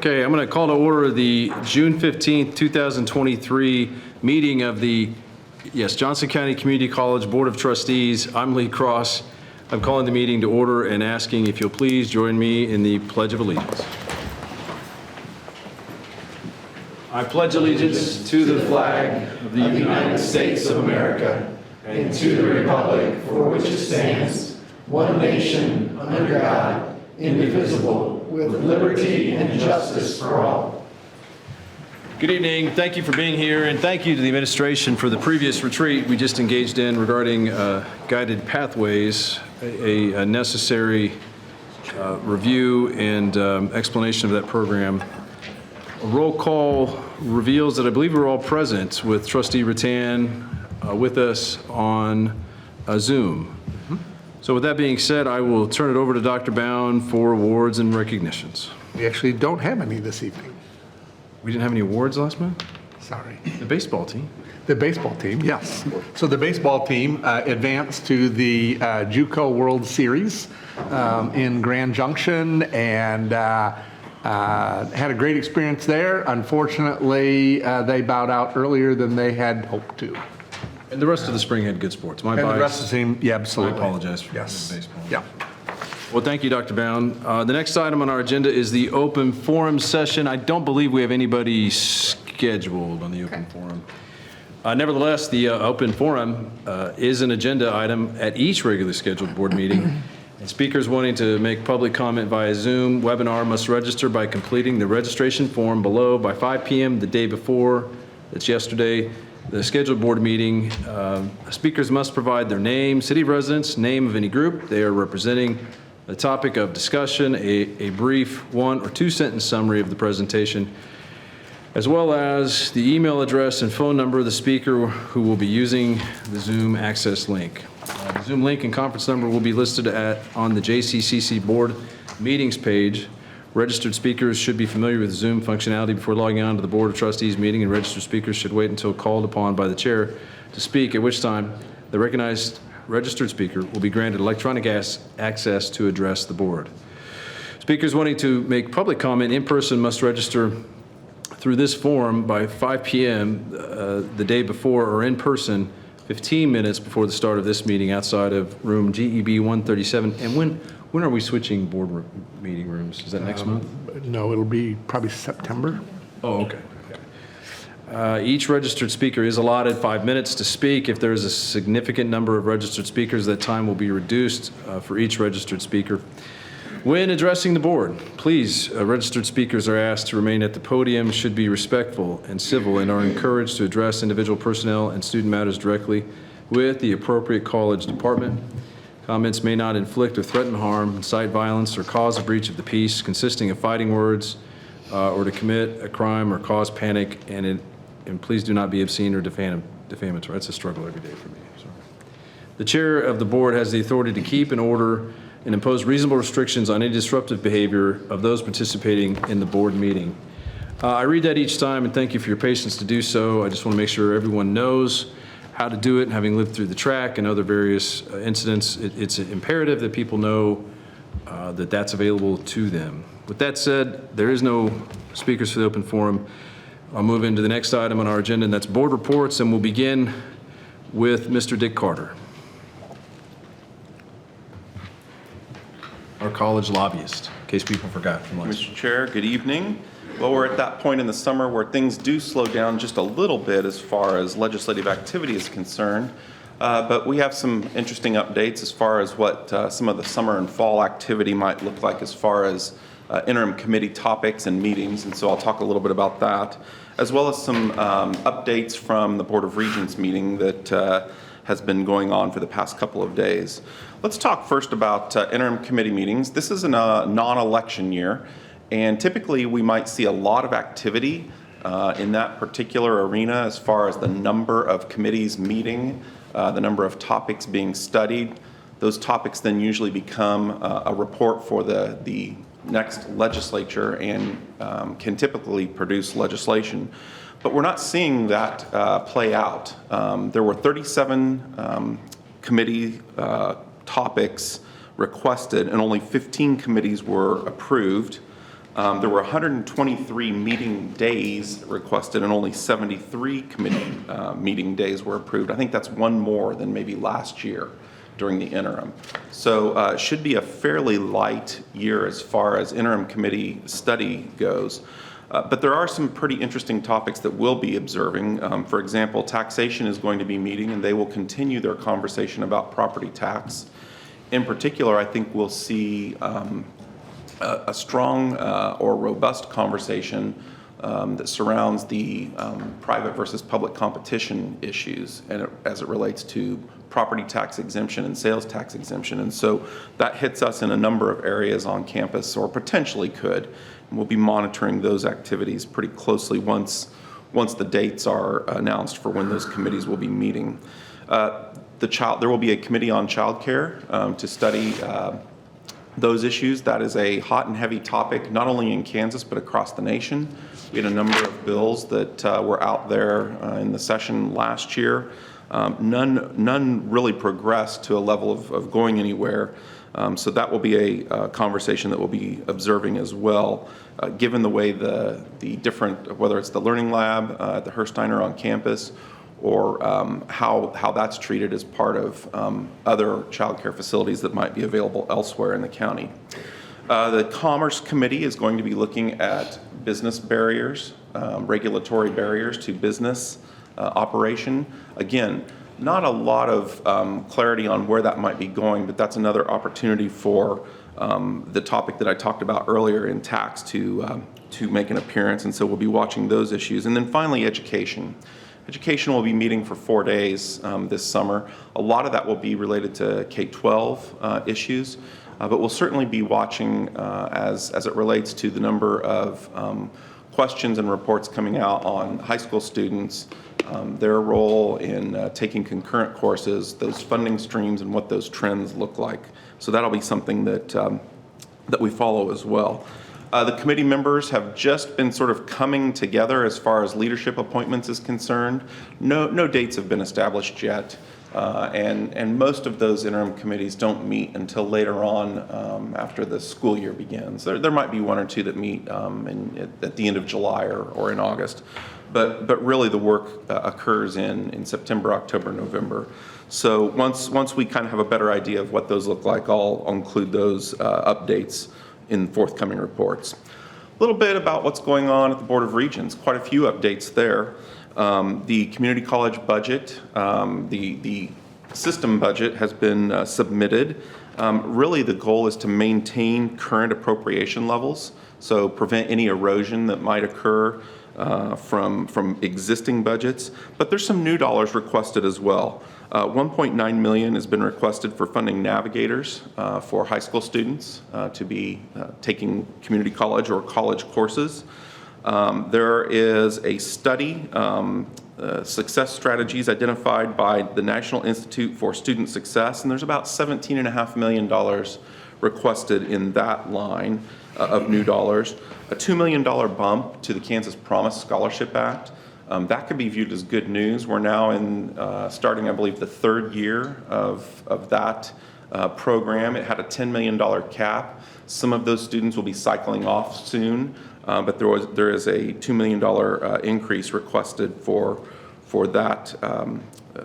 Okay, I'm going to call to order the June 15th, 2023 meeting of the, Johnson County Community College Board of Trustees. I'm Lee Cross. I'm calling the meeting to order and asking if you'll please join me in the Pledge of Allegiance. I pledge allegiance to the flag of the United States of America and to the republic for which it stands, one nation, under God, indivisible, with liberty and justice for all. Good evening. Thank you for being here, and thank you to the administration for the previous retreat we just engaged in regarding guided pathways, a necessary review and explanation of that program. A roll call reveals that I believe we're all present with Trustee Rattan with us on Zoom. So with that being said, I will turn it over to Dr. Bound for awards and recognitions. We actually don't have any this evening. We didn't have any awards last month? Sorry. The baseball team. The baseball team, yes. So the baseball team advanced to the JUCO World Series in Grand Junction and had a great experience there. Unfortunately, they bowed out earlier than they had hoped to. And the rest of the spring had good sports. My And bias. the rest of the team, yeah, absolutely. I apologize for yes. baseball. Yeah. Well, thank you, Dr. Bound. The next item on our agenda is the open forum session. I don't believe we have anybody scheduled on the open forum. Nevertheless, the open forum is an agenda item at each regularly scheduled board meeting. And speakers wanting to make public comment via Zoom webinar must register by completing the registration form below by 5 p.m. the day before. That's yesterday. The scheduled board meeting, speakers must provide their name, city of residence, name of any group they are representing, the topic of discussion, a brief 1 or 2 sentence summary of the presentation, as well as the email address and phone number of the speaker who will be using the Zoom access link. The Zoom link and conference number will be listed on the JCCC board meetings page. Registered speakers should be familiar with Zoom functionality before logging on to the Board of Trustees meeting, and registered speakers should wait until called upon by the chair to speak, at which time the recognized registered speaker will be granted electronic access to address the board. Speakers wanting to make public comment in person must register through this form by 5 p.m. The day before, or in person 15 minutes before the start of this meeting outside of room GEB 137. And when are we switching board meeting rooms? Is that next month? No, it'll be probably September. Oh, okay. Each registered speaker is allotted 5 minutes to speak. If there is a significant number of registered speakers, that time will be reduced for each registered speaker. When addressing the board, please, registered speakers are asked to remain at the podium, should be respectful and civil, and are encouraged to address individual personnel and student matters directly with the appropriate college department. Comments may not inflict or threaten harm, incite violence, or cause a breach of the peace consisting of fighting words, or to commit a crime or cause panic, and please do not be obscene or defamatory. That's a struggle every day for me. Sorry. The chair of the board has the authority to keep in order and impose reasonable restrictions on any disruptive behavior of those participating in the board meeting. I read that each time, and thank you for your patience to do so. I just want to make sure everyone knows how to do it. Having lived through the track and other various incidents, it's imperative that people know that that's available to them. With that said, there is no speakers for the open forum. I'll move into the next item on our agenda, and that's board reports, and we'll begin with Mr. Dick Carter, our college lobbyist, in case people forgot from last Mr. Chair, good evening. Well, we're at that point in the summer where things do slow down just a little bit as far as legislative activity is concerned. But we have some interesting updates as far as what some of the summer and fall activity might look like as far as interim committee topics and meetings. And so I'll talk a little bit about that, as well as some updates from the Board of Regents meeting that has been going on for the past couple of days. Let's talk first about interim committee meetings. This is a non-election year. And typically, we might see a lot of activity in that particular arena as far as the number of committees meeting, the number of topics being studied. Those topics then usually become a report for the next legislature and can typically produce legislation. But we're not seeing that play out. There were 37 committee topics requested, and only 15 committees were approved. There were 123 meeting days requested and only 73 committee meeting days were approved. I think that's one more than maybe last year during the interim. So it should be a fairly light year as far as interim committee study goes. But there are some pretty interesting topics that we'll be observing. For example, taxation is going to be meeting, and they will continue their conversation about property tax. In particular, I think we'll see a strong or robust conversation that surrounds the private versus public competition issues and as it relates to property tax exemption and sales tax exemption. And so that hits us in a number of areas on campus, or potentially could. And we'll be monitoring those activities pretty closely once the dates are announced for when those committees will be meeting. There will be a committee on childcare to study those issues. That is a hot and heavy topic, not only in Kansas, but across the nation. We had a number of bills that were out there in the session last year. None really progressed to a level of going anywhere. So that will be a conversation that we'll be observing as well, given the way the different, whether it's the Learning Lab at the Hersteiner on campus, or how that's treated as part of other child care facilities that might be available elsewhere in the county. The Commerce Committee is going to be looking at business barriers, regulatory barriers to business operation. Again, not a lot of clarity on where that might be going, but that's another opportunity for the topic that I talked about earlier in tax to make an appearance, and so we'll be watching those issues. And then finally, education. Education will be meeting for 4 days this summer. A lot of that will be related to K-12 issues, but we'll certainly be watching as it relates to the number of questions and reports coming out on high school students, their role in taking concurrent courses, those funding streams, and what those trends look like. So that'll be something that we follow as well. The committee members have just been sort of coming together as far as leadership appointments is concerned. No dates have been established yet, and most of those interim committees don't meet until later on after the school year begins. There might be one or two that meet at the end of July or in August, but really the work occurs in September, October, November. So once we kind of have a better idea of what those look like, I'll include those updates in forthcoming reports. A little bit about what's going on at the Board of Regents. Quite a few updates there. The community college budget, the system budget has been submitted. Really the goal is to maintain current appropriation levels, so prevent any erosion that might occur from existing budgets. But there's some new dollars requested as well. $1.9 million has been requested for funding navigators for high school students to be taking community college or college courses. There is a study, success strategies identified by the National Institute for Student Success, and there's about $17.5 million requested in that line of new dollars. A $2 million bump to the Kansas Promise Scholarship Act. That could be viewed as good news. We're now starting, I believe, the third year of that program. It had a $10 million cap. Some of those students will be cycling off soon, but there is a $2 million increase requested for that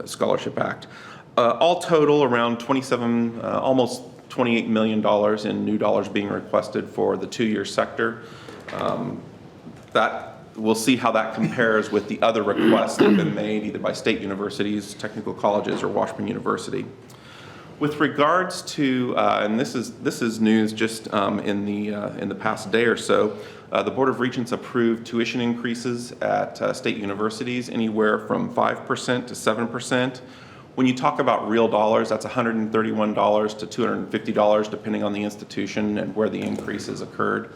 Scholarship Act. All total, around almost $28 million in new dollars being requested for the two-year sector. We'll see how that compares with the other requests that have been made either by state universities, technical colleges, or Washburn University. With regards to, and this is news just in the past day or so, the Board of Regents approved tuition increases at state universities anywhere from 5% to 7%. When you talk about real dollars, that's $131 to $250, depending on the institution and where the increases occurred.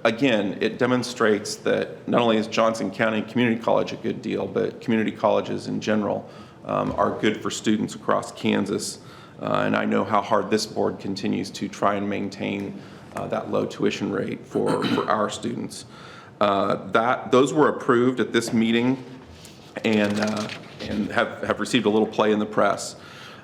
Again, it demonstrates that not only is Johnson County Community College a good deal, but community colleges in general are good for students across Kansas. And I know how hard this board continues to try and maintain that low tuition rate for our students. Those were approved at this meeting and have received a little play in the press.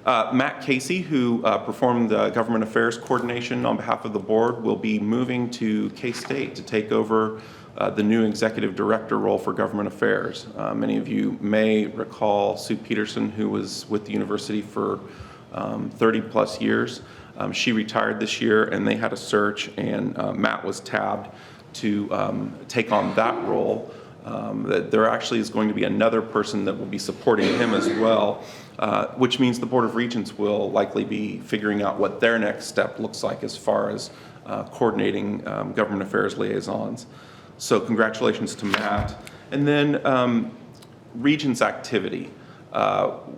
Matt Casey, who performed the government affairs coordination on behalf of the board, will be moving to K-State to take over the new executive director role for government affairs. Many of you may recall Sue Peterson, who was with the university for 30 plus years. She retired this year, and they had a search, and Matt was tabbed to take on that role. That there actually is going to be another person that will be supporting him as well, which means the Board of Regents will likely be figuring out what their next step looks like as far as coordinating government affairs liaisons. So congratulations to Matt. And then Regents activity.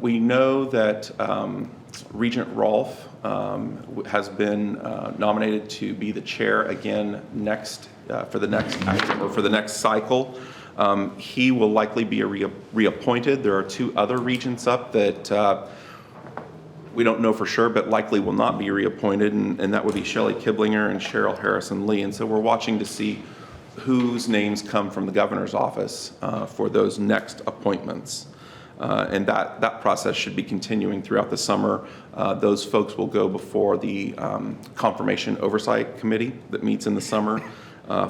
We know that Regent Rolfe has been nominated to be the chair again for the next cycle. He will likely be reappointed. There are two other regents up that we don't know for sure, but likely will not be reappointed, and that would be Shelley Kiblinger and Cheryl Harrison Lee. And so we're watching to see whose names come from the governor's office for those next appointments. And that process should be continuing throughout the summer. Those folks will go before the Confirmation Oversight Committee that meets in the summer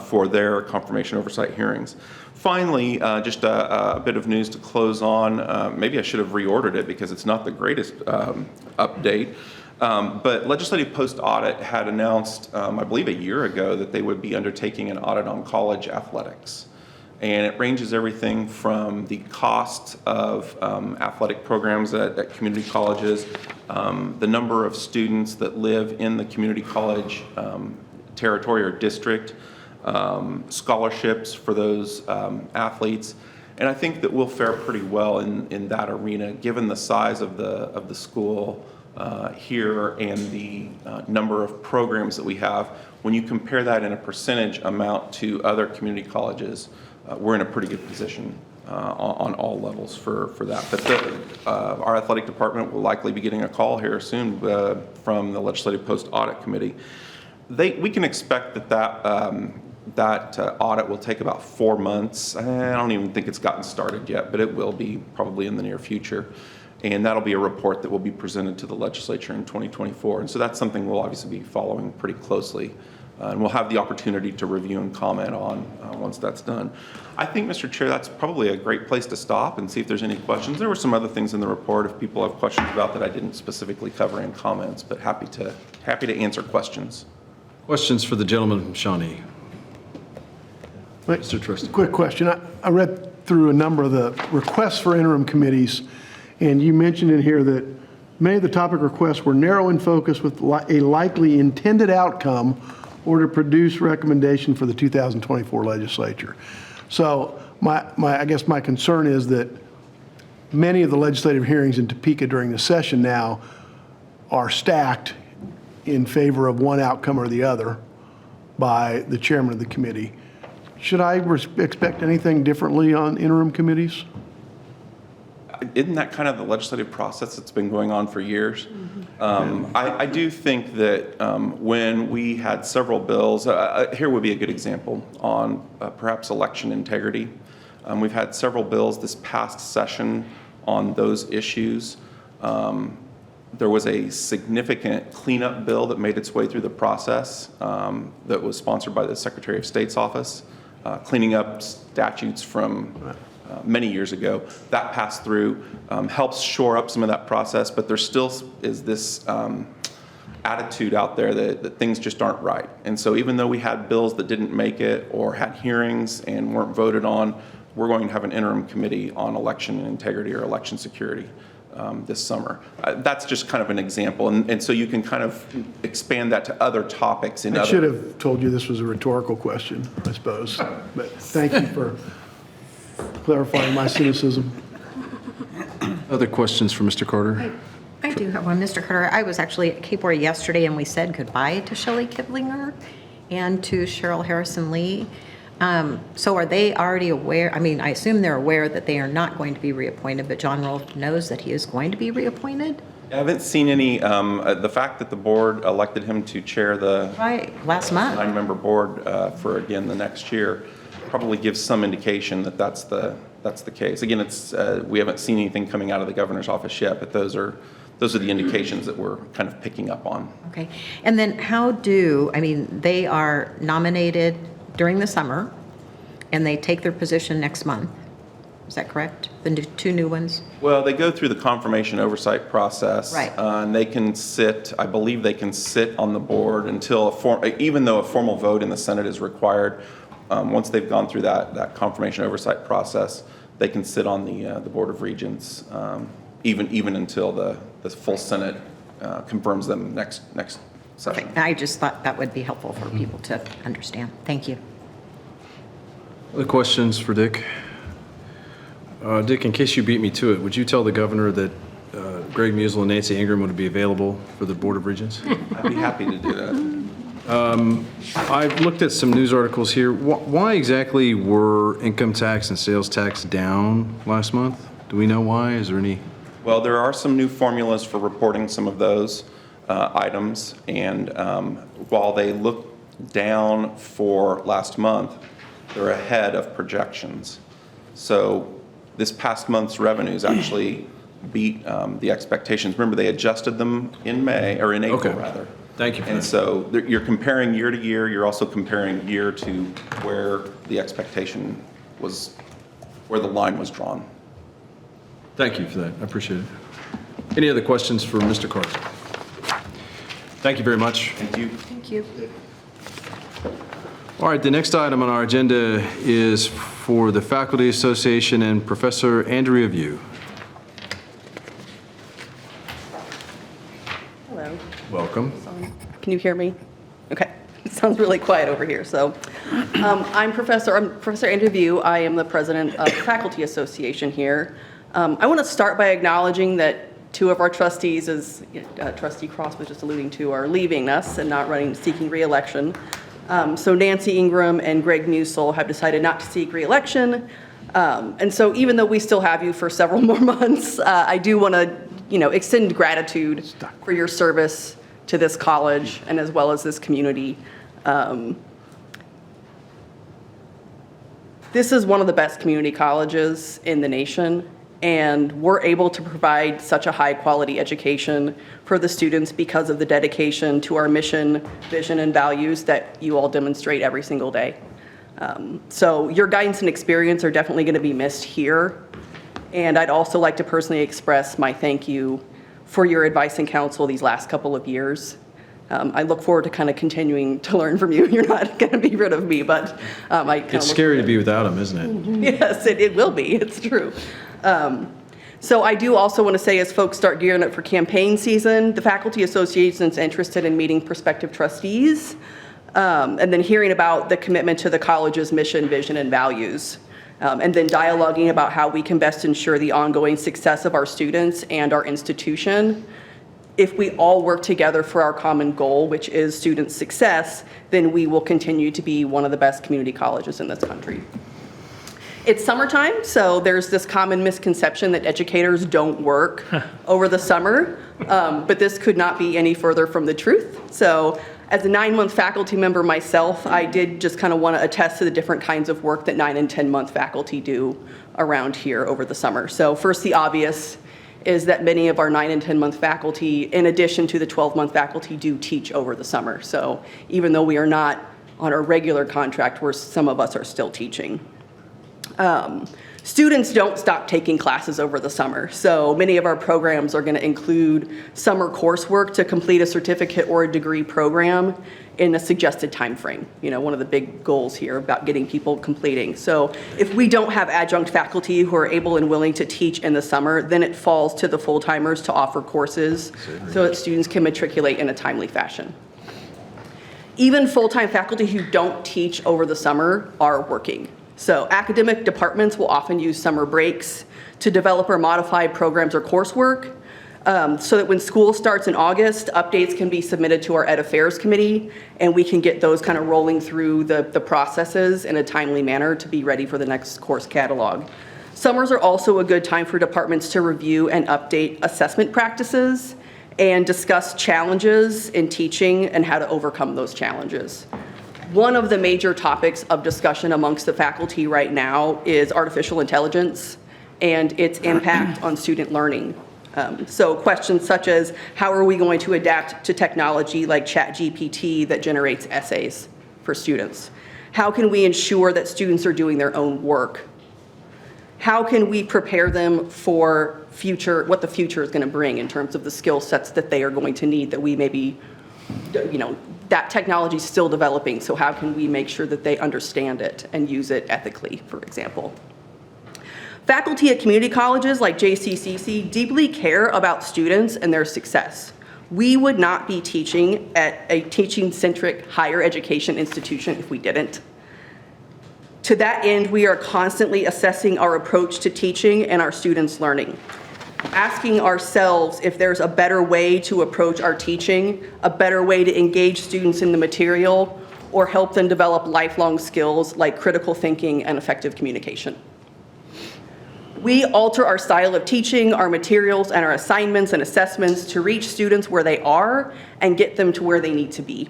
for their confirmation oversight hearings. Finally, just a bit of news to close on. Maybe I should have reordered it because it's not the greatest update. But Legislative Post Audit had announced, I believe a year ago, that they would be undertaking an audit on college athletics. And it ranges everything from the cost of athletic programs at community colleges, the number of students that live in the community college territory or district, scholarships for those athletes. And I think that we'll fare pretty well in that arena, given the size of the school here and the number of programs that we have. When you compare that in a percentage amount to other community colleges, we're in a pretty good position on all levels for that. But our athletic department will likely be getting a call here soon from the Legislative Post Audit Committee. We can expect that audit will take about 4 months. I don't even think it's gotten started yet, but it will be probably in the near future. And that'll be a report that will be presented to the legislature in 2024. And so that's something we'll obviously be following pretty closely. And we'll have the opportunity to review and comment on once that's done. I think, Mr. Chair, that's probably a great place to stop and see if there's any questions. There were some other things in the report if people have questions about that I didn't specifically cover in comments, but happy to answer questions. Questions for the gentleman from Shawnee? Mr. Trusty. Quick question. I read through a number of the requests for interim committees, and you mentioned in here that many of the topic requests were narrow in focus with a likely intended outcome or to produce recommendation for the 2024 legislature. So I guess my concern is that many of the legislative hearings in Topeka during the session now are stacked in favor of one outcome or the other by the chairman of the committee. Should I expect anything differently on interim committees? Isn't that kind of the legislative process that's been going on for years? I do think that when we had several bills, here would be a good example on perhaps election integrity. We've had several bills this past session on those issues. There was a significant cleanup bill that made its way through the process that was sponsored by the Secretary of State's office, cleaning up statutes from many years ago. That passed through, helps shore up some of that process, but there still is this attitude out there that things just aren't right. And so even though we had bills that didn't make it or had hearings and weren't voted on, we're going to have an interim committee on election integrity or election security this summer. That's just kind of an example. And so you can kind of expand that to other topics. I should have told you this was a rhetorical question, I suppose. But thank you for clarifying my cynicism. Other questions for Mr. Carter? I do have one, Mr. Carter. I was actually at Cape War yesterday, and we said goodbye to Shelley Kiblinger and to Cheryl Harrison Lee. So are they already aware? I mean, I assume they're aware that they are not going to be reappointed, but John Rolfe knows that he is going to be reappointed? I haven't seen any, the fact that the board elected him to chair the Right, last month. 9-member board for, again, the next year, probably gives some indication that that's the case. Again, it's we haven't seen anything coming out of the governor's office yet, but those are those are the indications that we're kind of picking up on. Okay. And then they are nominated during the summer, and they take their position next month. Is that correct? Two new ones? Well, they go through the confirmation oversight process. Right. And they can sit, I believe they can sit on the board until, even though a formal vote in the Senate is required, once they've gone through that confirmation oversight process, they can sit on the Board of Regents, even until the full Senate confirms them next session. Perfect. I just thought that would be helpful for people to understand. Thank you. Other questions for Dick? Dick, in case you beat me to it, would you tell the governor that Greg Musel and Nancy Ingram would be available for the Board of Regents? I'd be happy to do that. I've looked at some news articles here. Why exactly were income tax and sales tax down last month? Do we know why? Is there any? Well, there are some new formulas for reporting some of those items, and while they look down for last month, they're ahead of projections. So this past month's revenues actually beat the expectations. Remember, they adjusted them in April, Okay. rather. Thank you for And that. so you're comparing year to year. You're also comparing year to where the expectation was, where the line was drawn. Thank you for that. I appreciate it. Any other questions for Mr. Carter? Thank you very much. Thank you. Thank you. All right, the next item on our agenda is for the Faculty Association and Professor Andrea View. Hello. Welcome. Can you hear me? Okay. It sounds really quiet over here. So I'm Professor Andrew View. I am the president of the Faculty Association here. I want to start by acknowledging that two of our trustees, as Trustee Cross was just alluding to, are leaving us and not seeking re-election. So Nancy Ingram and Greg Musel have decided not to seek re-election. And so even though we still have you for several more months, I do want to, extend gratitude for your service to this college and as well as this community. This is one of the best community colleges in the nation, and we're able to provide such a high-quality education for the students because of the dedication to our mission, vision, and values that you all demonstrate every single day. So your guidance and experience are definitely going to be missed here, and I'd also like to personally express my thank you for your advice and counsel these last couple of years. I look forward to kind of continuing to learn from you. You're not going to be rid of me, but I kind of It's scary to be without him, isn't it? Yes, it will be. It's true. So I do also want to say, as folks start gearing up for campaign season, the Faculty Association is interested in meeting prospective trustees and then hearing about the commitment to the college's mission, vision, and values, and then dialoguing about how we can best ensure the ongoing success of our students and our institution. If we all work together for our common goal, which is student success, then we will continue to be one of the best community colleges in this country. It's summertime, so there's this common misconception that educators don't work over the summer, but this could not be any further from the truth. So as a 9-month faculty member myself, I did just kind of want to attest to the different kinds of work that 9 and 10-month faculty do around here over the summer. So first, the obvious is that many of our 9 and 10-month faculty, in addition to the 12-month faculty, do teach over the summer. So even though we are not on a regular contract, some of us are still teaching. Students don't stop taking classes over the summer, so many of our programs are going to include summer coursework to complete a certificate or a degree program in a suggested time frame. One of the big goals here about getting people completing. So if we don't have adjunct faculty who are able and willing to teach in the summer, then it falls to the full-timers to offer courses so that students can matriculate in a timely fashion. Even full-time faculty who don't teach over the summer are working. So academic departments will often use summer breaks to develop or modify programs or coursework so that when school starts in August, updates can be submitted to our Ed Affairs Committee, and we can get those kind of rolling through the processes in a timely manner to be ready for the next course catalog. Summers are also a good time for departments to review and update assessment practices and discuss challenges in teaching and how to overcome those challenges. One of the major topics of discussion amongst the faculty right now is artificial intelligence and its impact on student learning. So questions such as, how are we going to adapt to technology like ChatGPT that generates essays for students? How can we ensure that students are doing their own work? How can we prepare them for what the future is going to bring in terms of the skill sets that they are going to need that we maybe, that technology is still developing, so how can we make sure that they understand it and use it ethically, for example? Faculty at community colleges like JCCC deeply care about students and their success. We would not be teaching at a teaching-centric higher education institution if we didn't. To that end, we are constantly assessing our approach to teaching and our students' learning, asking ourselves if there's a better way to approach our teaching, a better way to engage students in the material, or help them develop lifelong skills like critical thinking and effective communication. We alter our style of teaching, our materials, and our assignments and assessments to reach students where they are and get them to where they need to be.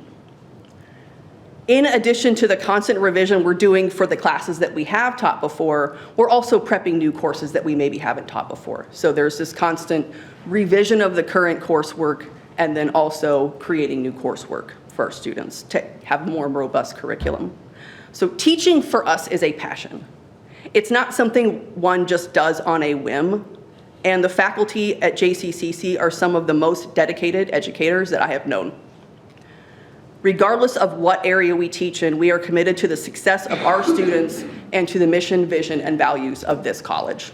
In addition to the constant revision we're doing for the classes that we have taught before, we're also prepping new courses that we maybe haven't taught before. So there's this constant revision of the current coursework and then also creating new coursework for our students to have more robust curriculum. So teaching for us is a passion. It's not something one just does on a whim, and the faculty at JCCC are some of the most dedicated educators that I have known. Regardless of what area we teach in, we are committed to the success of our students and to the mission, vision, and values of this college.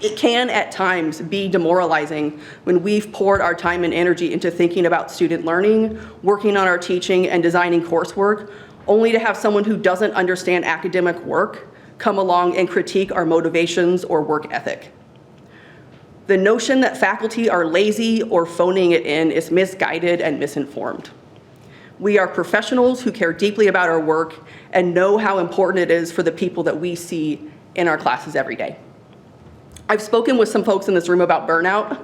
It can at times be demoralizing when we've poured our time and energy into thinking about student learning, working on our teaching, and designing coursework, only to have someone who doesn't understand academic work come along and critique our motivations or work ethic. The notion that faculty are lazy or phoning it in is misguided and misinformed. We are professionals who care deeply about our work and know how important it is for the people that we see in our classes every day. I've spoken with some folks in this room about burnout,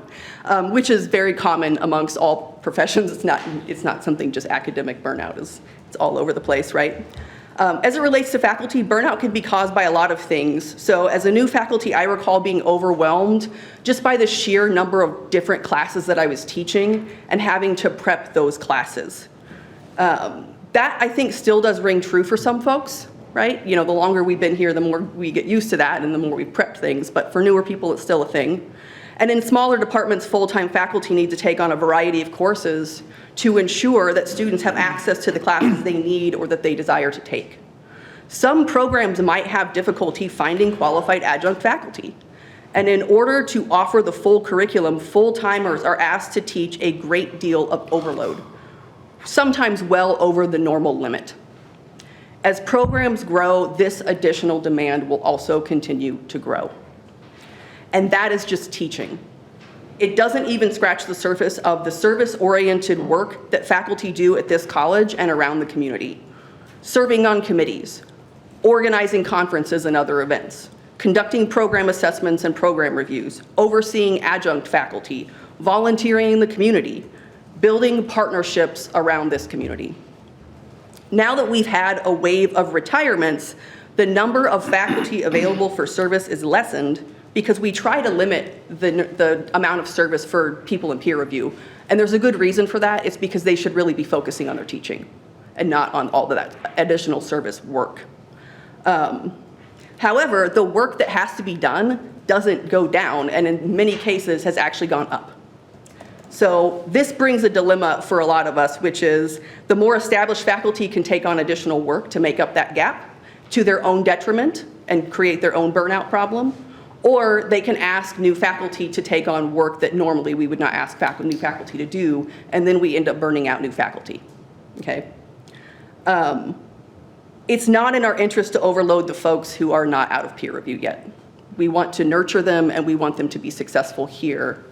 which is very common amongst all professions. It's not something just academic burnout is. It's all over the place, right? As it relates to faculty, burnout can be caused by a lot of things. So as a new faculty, I recall being overwhelmed just by the sheer number of different classes that I was teaching and having to prep those classes. That I think still does ring true for some folks, right? The longer we've been here, the more we get used to that and the more we prep things, but for newer people, it's still a thing. And in smaller departments, full-time faculty need to take on a variety of courses to ensure that students have access to the classes they need or that they desire to take. Some programs might have difficulty finding qualified adjunct faculty. And in order to offer the full curriculum, full-timers are asked to teach a great deal of overload, sometimes well over the normal limit. As programs grow, this additional demand will also continue to grow. And that is just teaching. It doesn't even scratch the surface of the service-oriented work that faculty do at this college and around the community. Serving on committees, organizing conferences and other events, conducting program assessments and program reviews, overseeing adjunct faculty, volunteering in the community, building partnerships around this community. Now that we've had a wave of retirements, the number of faculty available for service is lessened because we try to limit the amount of service for people in peer review. And there's a good reason for that. It's because they should really be focusing on their teaching and not on all of that additional service work. However, the work that has to be done doesn't go down, and in many cases has actually gone up. So this brings a dilemma for a lot of us, which is the more established faculty can take on additional work to make up that gap to their own detriment and create their own burnout problem, or they can ask new faculty to take on work that normally we would not ask new faculty to do, and then we end up burning out new faculty, okay? It's not in our interest to overload the folks who are not out of peer review yet. We want to nurture them and we want them to be successful here.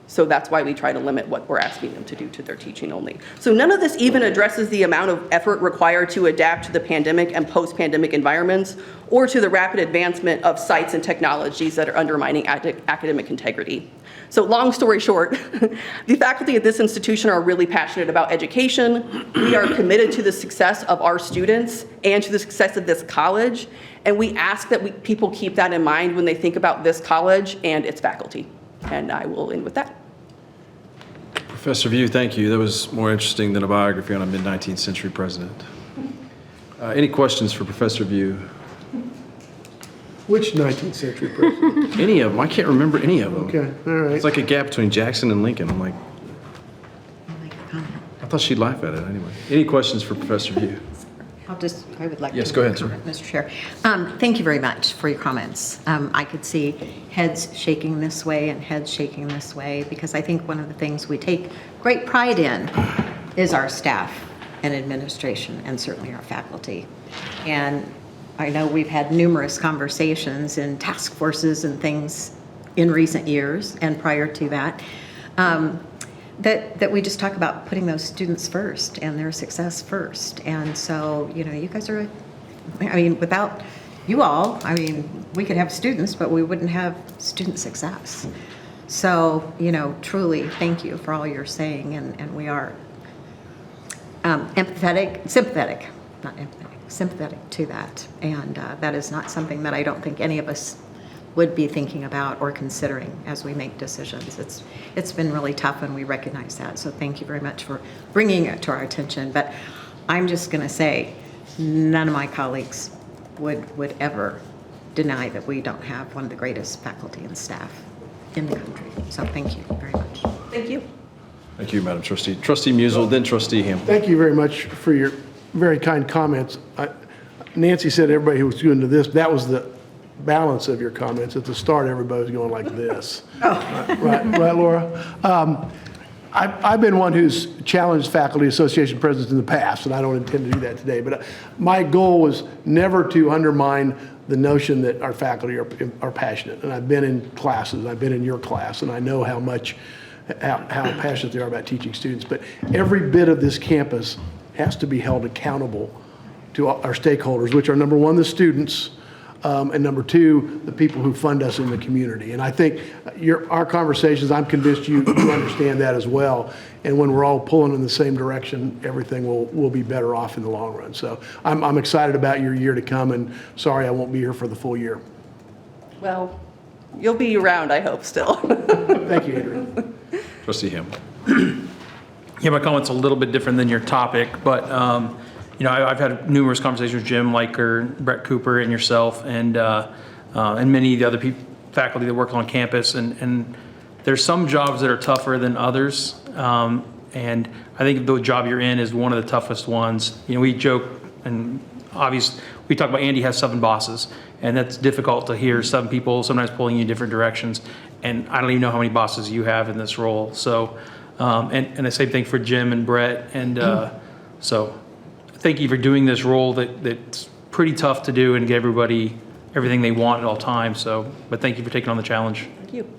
So that's why we try to limit what we're asking them to do to their teaching only. So none of this even addresses the amount of effort required to adapt to the pandemic and post-pandemic environments or to the rapid advancement of sites and technologies that are undermining academic integrity. So long story short, the faculty at this institution are really passionate about education. We are committed to the success of our students and to the success of this college. And we ask that people keep that in mind when they think about this college and its faculty. And I will end with that. Professor View, thank you. That was more interesting than a biography on a mid-19th century president. Any questions for Professor View? Which 19th century president? Any of them? I can't remember any of them. Okay, all right. It's like a gap between Jackson and Lincoln. I'm like, I'll make a comment. I thought she'd laugh at it anyway. Any questions for Professor View? I would like to. Yes, go ahead, sir. Mr. Chair. Thank you very much for your comments. I could see heads shaking this way and heads shaking this way, because I think one of the things we take great pride in is our staff and administration, and certainly our faculty. And I know we've had numerous conversations in task forces and things in recent years and prior to that, that we just talk about putting those students first and their success first. And so, you guys are, without you all, we could have students, but we wouldn't have student sympathic. So, truly, thank you for all you're saying, and we are sympathetic to that. And that is not something that I don't think any of us would be thinking about or considering as we make decisions. It's been really tough, and we recognize that. So thank you very much for bringing it to our attention. But I'm just going to say, none of my colleagues would ever deny that we don't have one of the greatest faculty and staff in the country. So thank you very much. Thank you. Thank you, Madam Trustee. Trustee Musel, then Trustee Hamilton. Thank you very much for your very kind comments. Nancy said everybody who was doing to this, that was the balance of your comments. At the start, everybody was going like this. Right, Laura? I've been one who's challenged faculty association presidents in the past, and I don't intend to do that today. But my goal was never to undermine the notion that our faculty are passionate. And I've been in classes, I've been in your class, and I know how passionate they are about teaching students. But every bit of this campus has to be held accountable to our stakeholders, which are, number one, the students, and number two, the people who fund us in the community. And I think our conversations, I'm convinced you understand that as well. And when we're all pulling in the same direction, everything will be better off in the long run. So I'm excited about your year to come, and sorry I won't be here for the full year. Well, you'll be around, I hope, still. Thank you, Adrian. Trustee Hamilton. Yeah, my comment's a little bit different than your topic, but I've had numerous conversations with Jim Liker, Brett Cooper, and yourself, and many of the other faculty that work on campus. And there's some jobs that are tougher than others, and I think the job you're in is one of the toughest ones. We joke, and obviously we talk about Andy has 7 bosses, and that's difficult to hear. 7 people sometimes pulling you in different directions, and I don't even know how many bosses you have in this role. So, and the same thing for Jim and Brett, and so. Thank you for doing this role that's pretty tough to do and get everybody everything they want at all times. So, but thank you for taking on the challenge. Thank you.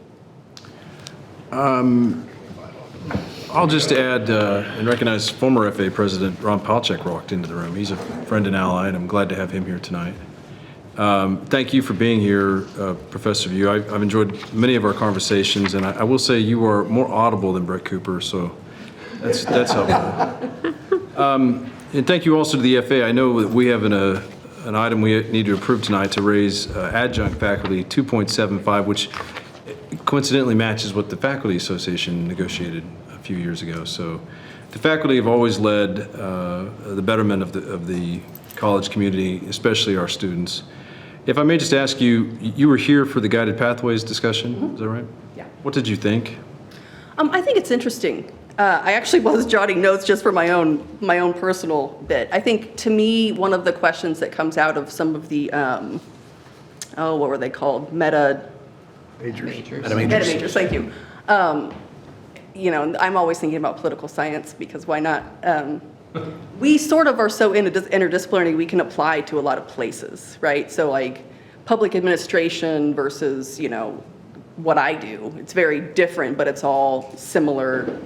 I'll just add and recognize former FA President Ron Palchek walked into the room. He's a friend and ally, and I'm glad to have him here tonight. Thank you for being here, Professor View. I've enjoyed many of our conversations, and I will say you are more audible than Brett Cooper, so that's helpful. And thank you also to the FA. I know that we have an item we need to approve tonight to raise adjunct faculty 2.75, which coincidentally matches what the Faculty Association negotiated a few years ago. So the faculty have always led the betterment of the college community, especially our students. If I may just ask you, you were here for the Guided Pathways discussion, is that right? Yeah. What did you think? I think it's interesting. I actually was jotting notes just for my own personal bit. I think, to me, one of the questions that comes out of some of the, what were they called? Meta majors, thank you. I'm always thinking about political science, because why not? We sort of are so interdisciplinary, we can apply to a lot of places, right? So like public administration versus, what I do. It's very different, but it's all similar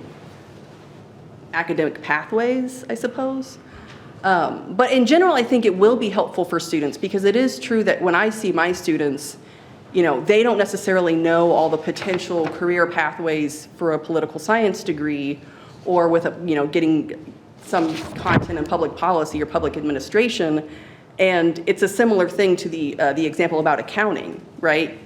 academic pathways, I suppose. But in general, I think it will be helpful for students, because it is true that when I see my students, they don't necessarily know all the potential career pathways for a political science degree, or with getting some content in public policy or public administration. And it's a similar thing to the example about accounting, right?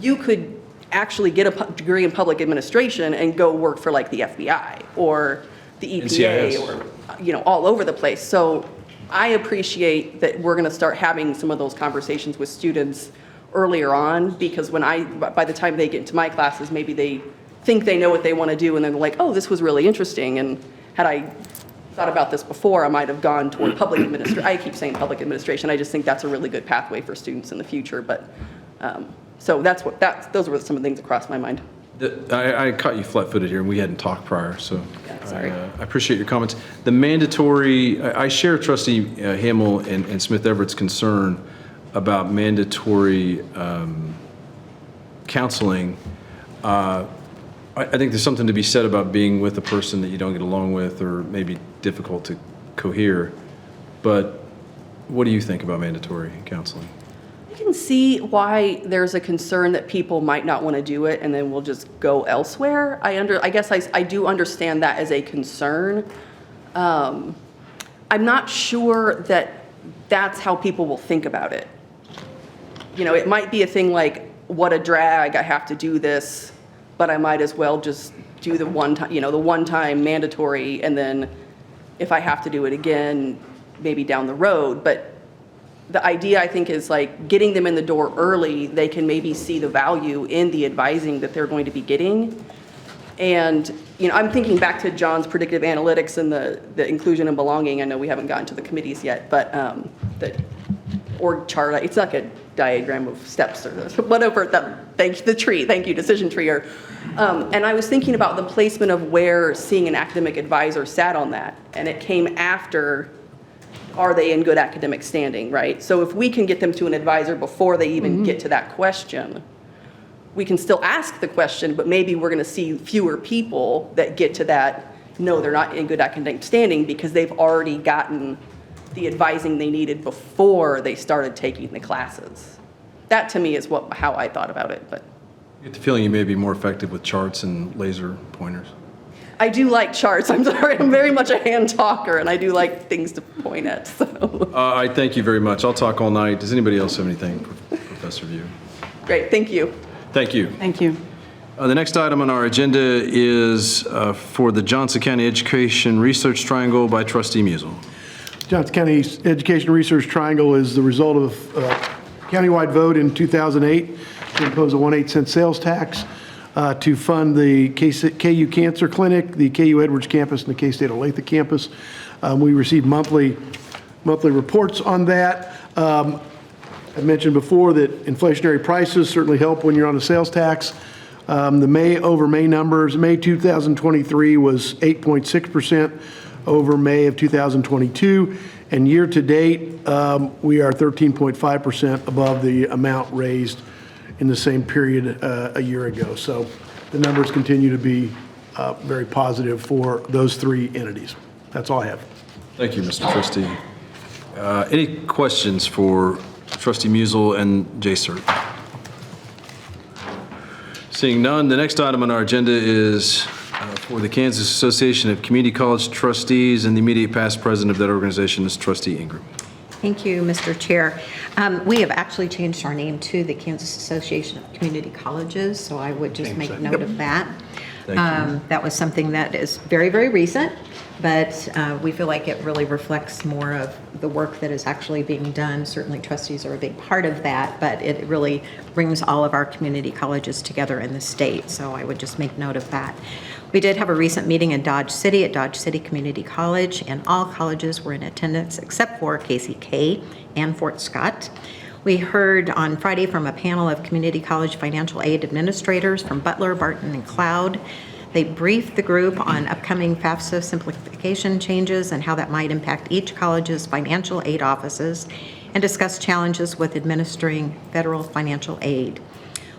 You could actually get a degree in public administration and go work for like the FBI or the EPA NCIS. or, all over the place. So I appreciate that we're going to start having some of those conversations with students earlier on, because by the time they get into my classes, maybe they think they know what they want to do, and then they're like, oh, this was really interesting. And had I thought about this before, I might have gone toward public administration. I keep saying public administration. I just think that's a really good pathway for students in the future. But so those were some of the things that crossed my mind. I caught you flat-footed here, and we hadn't talked prior, so Yeah, sorry. I appreciate your comments. The mandatory, I share Trustee Hamel and Smith Everett's concern about mandatory counseling. I think there's something to be said about being with a person that you don't get along with or maybe difficult to cohere. But what do you think about mandatory counseling? I can see why there's a concern that people might not want to do it and then will just go elsewhere. I guess I do understand that as a concern. I'm not sure that that's how people will think about it. It might be a thing like, what a drag, I have to do this, but I might as well just do the one-time mandatory, and then if I have to do it again, maybe down the road. But the idea, I think, is like getting them in the door early. They can maybe see the value in the advising that they're going to be getting. And, I'm thinking back to John's predictive analytics and the inclusion and belonging. I know we haven't gotten to the committees yet, but the org chart, it's like a diagram of steps or whatever, the tree, thank you, decision tree. And I was thinking about the placement of where seeing an academic advisor sat on that. And it came after, are they in good academic standing, right? So if we can get them to an advisor before they even get to that question, we can still ask the question, but maybe we're going to see fewer people that get to that, no, they're not in good academic standing, because they've already gotten the advising they needed before they started taking the classes. That to me is how I thought about it. But I get the feeling you may be more effective with charts and laser pointers. I do like charts. I'm sorry, I'm very much a hand talker, and I do like things to point at. So I thank you very much. I'll talk all night. Does anybody else have anything, Professor View? great, thank you. Thank you. Thank you. The next item on our agenda is for the Johnson County Education Research Triangle by Trustee Musil. Johnson County Education Research Triangle is the result of a countywide vote in 2008 to impose a 1/8 cent sales tax to fund the KU Cancer Clinic, the KU Edwards campus, and the K-State Olathe campus. We receive monthly reports on that. I mentioned before that inflationary prices certainly help when you're on a sales tax. The May over May numbers, May 2023 was 8.6% over May of 2022, and year to date, we are 13.5% above the amount raised in the same period a year ago. So the numbers continue to be very positive for those three entities. That's all I have. Thank you, Mr. Trustee. Any questions for Trustee Musil and JCERT? Seeing none, the next item on our agenda is for the Kansas Association of Community College Trustees, and the immediate past president of that organization is Trustee Ingram. Thank you, Mr. Chair. We have actually changed our name to the Kansas Association of Community Colleges, so I would just make note of that. Thank you. That was something that is very, very recent, but we feel like it really reflects more of the work that is actually being done. Certainly trustees are a big part of that, but it really brings all of our community colleges together in the state, so I would just make note of that. We did have a recent meeting in Dodge City at Dodge City Community College, and all colleges were in attendance except for KCK and Fort Scott. We heard on Friday from a panel of community college financial aid administrators from Butler, Barton, and Cloud. They briefed the group on upcoming FAFSA simplification changes and how that might impact each college's financial aid offices, and discussed challenges with administering federal financial aid.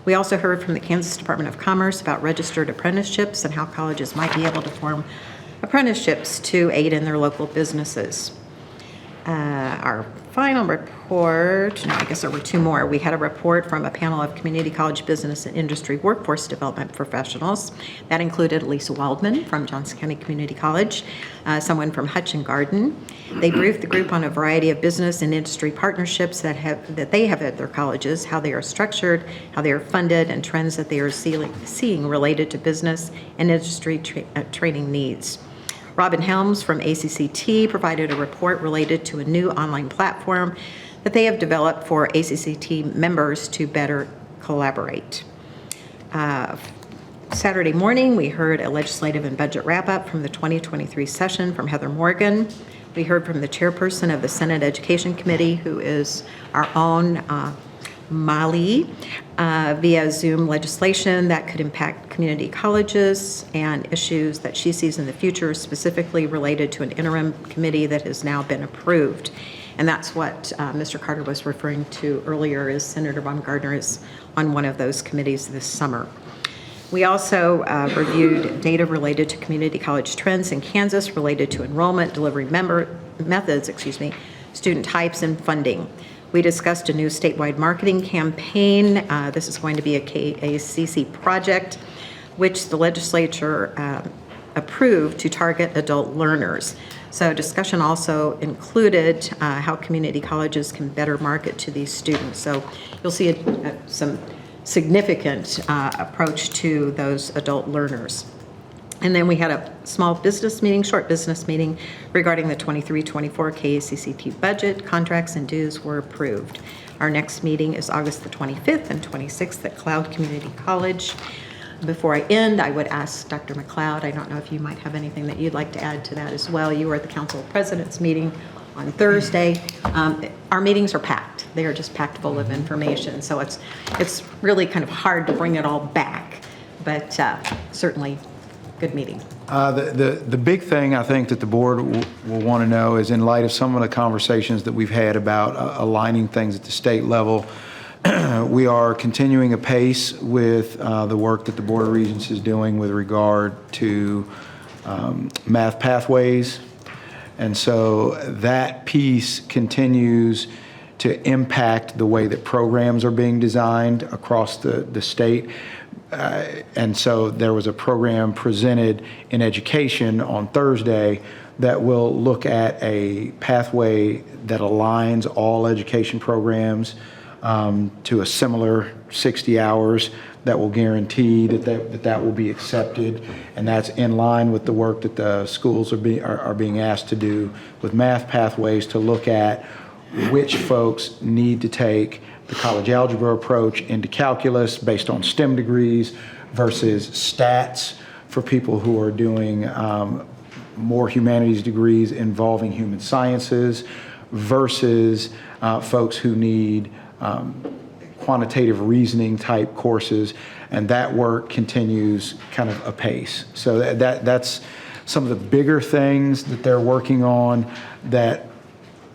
We also heard from the Kansas Department of Commerce about registered apprenticeships and how colleges might be able to form apprenticeships to aid in their local businesses. Our final report, no, I guess there were two more. We had a report from a panel of community college business and industry workforce development professionals. That included Lisa Waldman from Johnson County Community College, someone from Hutchin Garden. They briefed the group on a variety of business and industry partnerships that they have at their colleges, how they are structured, how they are funded, and trends that they are seeing related to business and industry training needs. Robin Helms from ACCT provided a report related to a new online platform that they have developed for ACCT members to better collaborate. Saturday morning, we heard a legislative and budget wrap-up from the 2023 session from Heather Morgan. We heard from the chairperson of the Senate Education Committee, who is our own Mali, via Zoom legislation that could impact community colleges and issues that she sees in the future, specifically related to an interim committee that has now been approved. And that's what Mr. Carter was referring to earlier, is Senator Baumgardner is on one of those committees this summer. We also reviewed data related to community college trends in Kansas related to enrollment, delivery methods, student types, and funding. We discussed a new statewide marketing campaign. This is going to be a KACC project, which the legislature approved to target adult learners. So discussion also included how community colleges can better market to these students. So you'll see some significant approach to those adult learners. And then we had a small business meeting, short business meeting, regarding the 23-24 KACCT budget. Contracts and dues were approved. Our next meeting is August the 25th and 26th at Cloud Community College. Before I end, I would ask Dr. McLeod, I don't know if you might have anything that you'd like to add to that as well. You were at the Council of Presidents meeting on Thursday. Our meetings are packed. They are just packed full of information. So it's really kind of hard to bring it all back, but certainly good meeting. The big thing I think that the board will want to know is, in light of some of the conversations that we've had about aligning things at the state level, we are continuing apace with the work that the Board of Regents is doing with regard to math pathways. And so that piece continues to impact the way that programs are being designed across the state. And so there was a program presented in education on Thursday that will look at a pathway that aligns all education programs to a similar 60 hours that will guarantee that will be accepted. And that's in line with the work that the schools are being asked to do with math pathways, to look at which folks need to take the college algebra approach into calculus based on STEM degrees versus stats for people who are doing more humanities degrees involving human sciences, versus folks who need quantitative reasoning type courses. And that work continues kind of apace. So that's some of the bigger things that they're working on that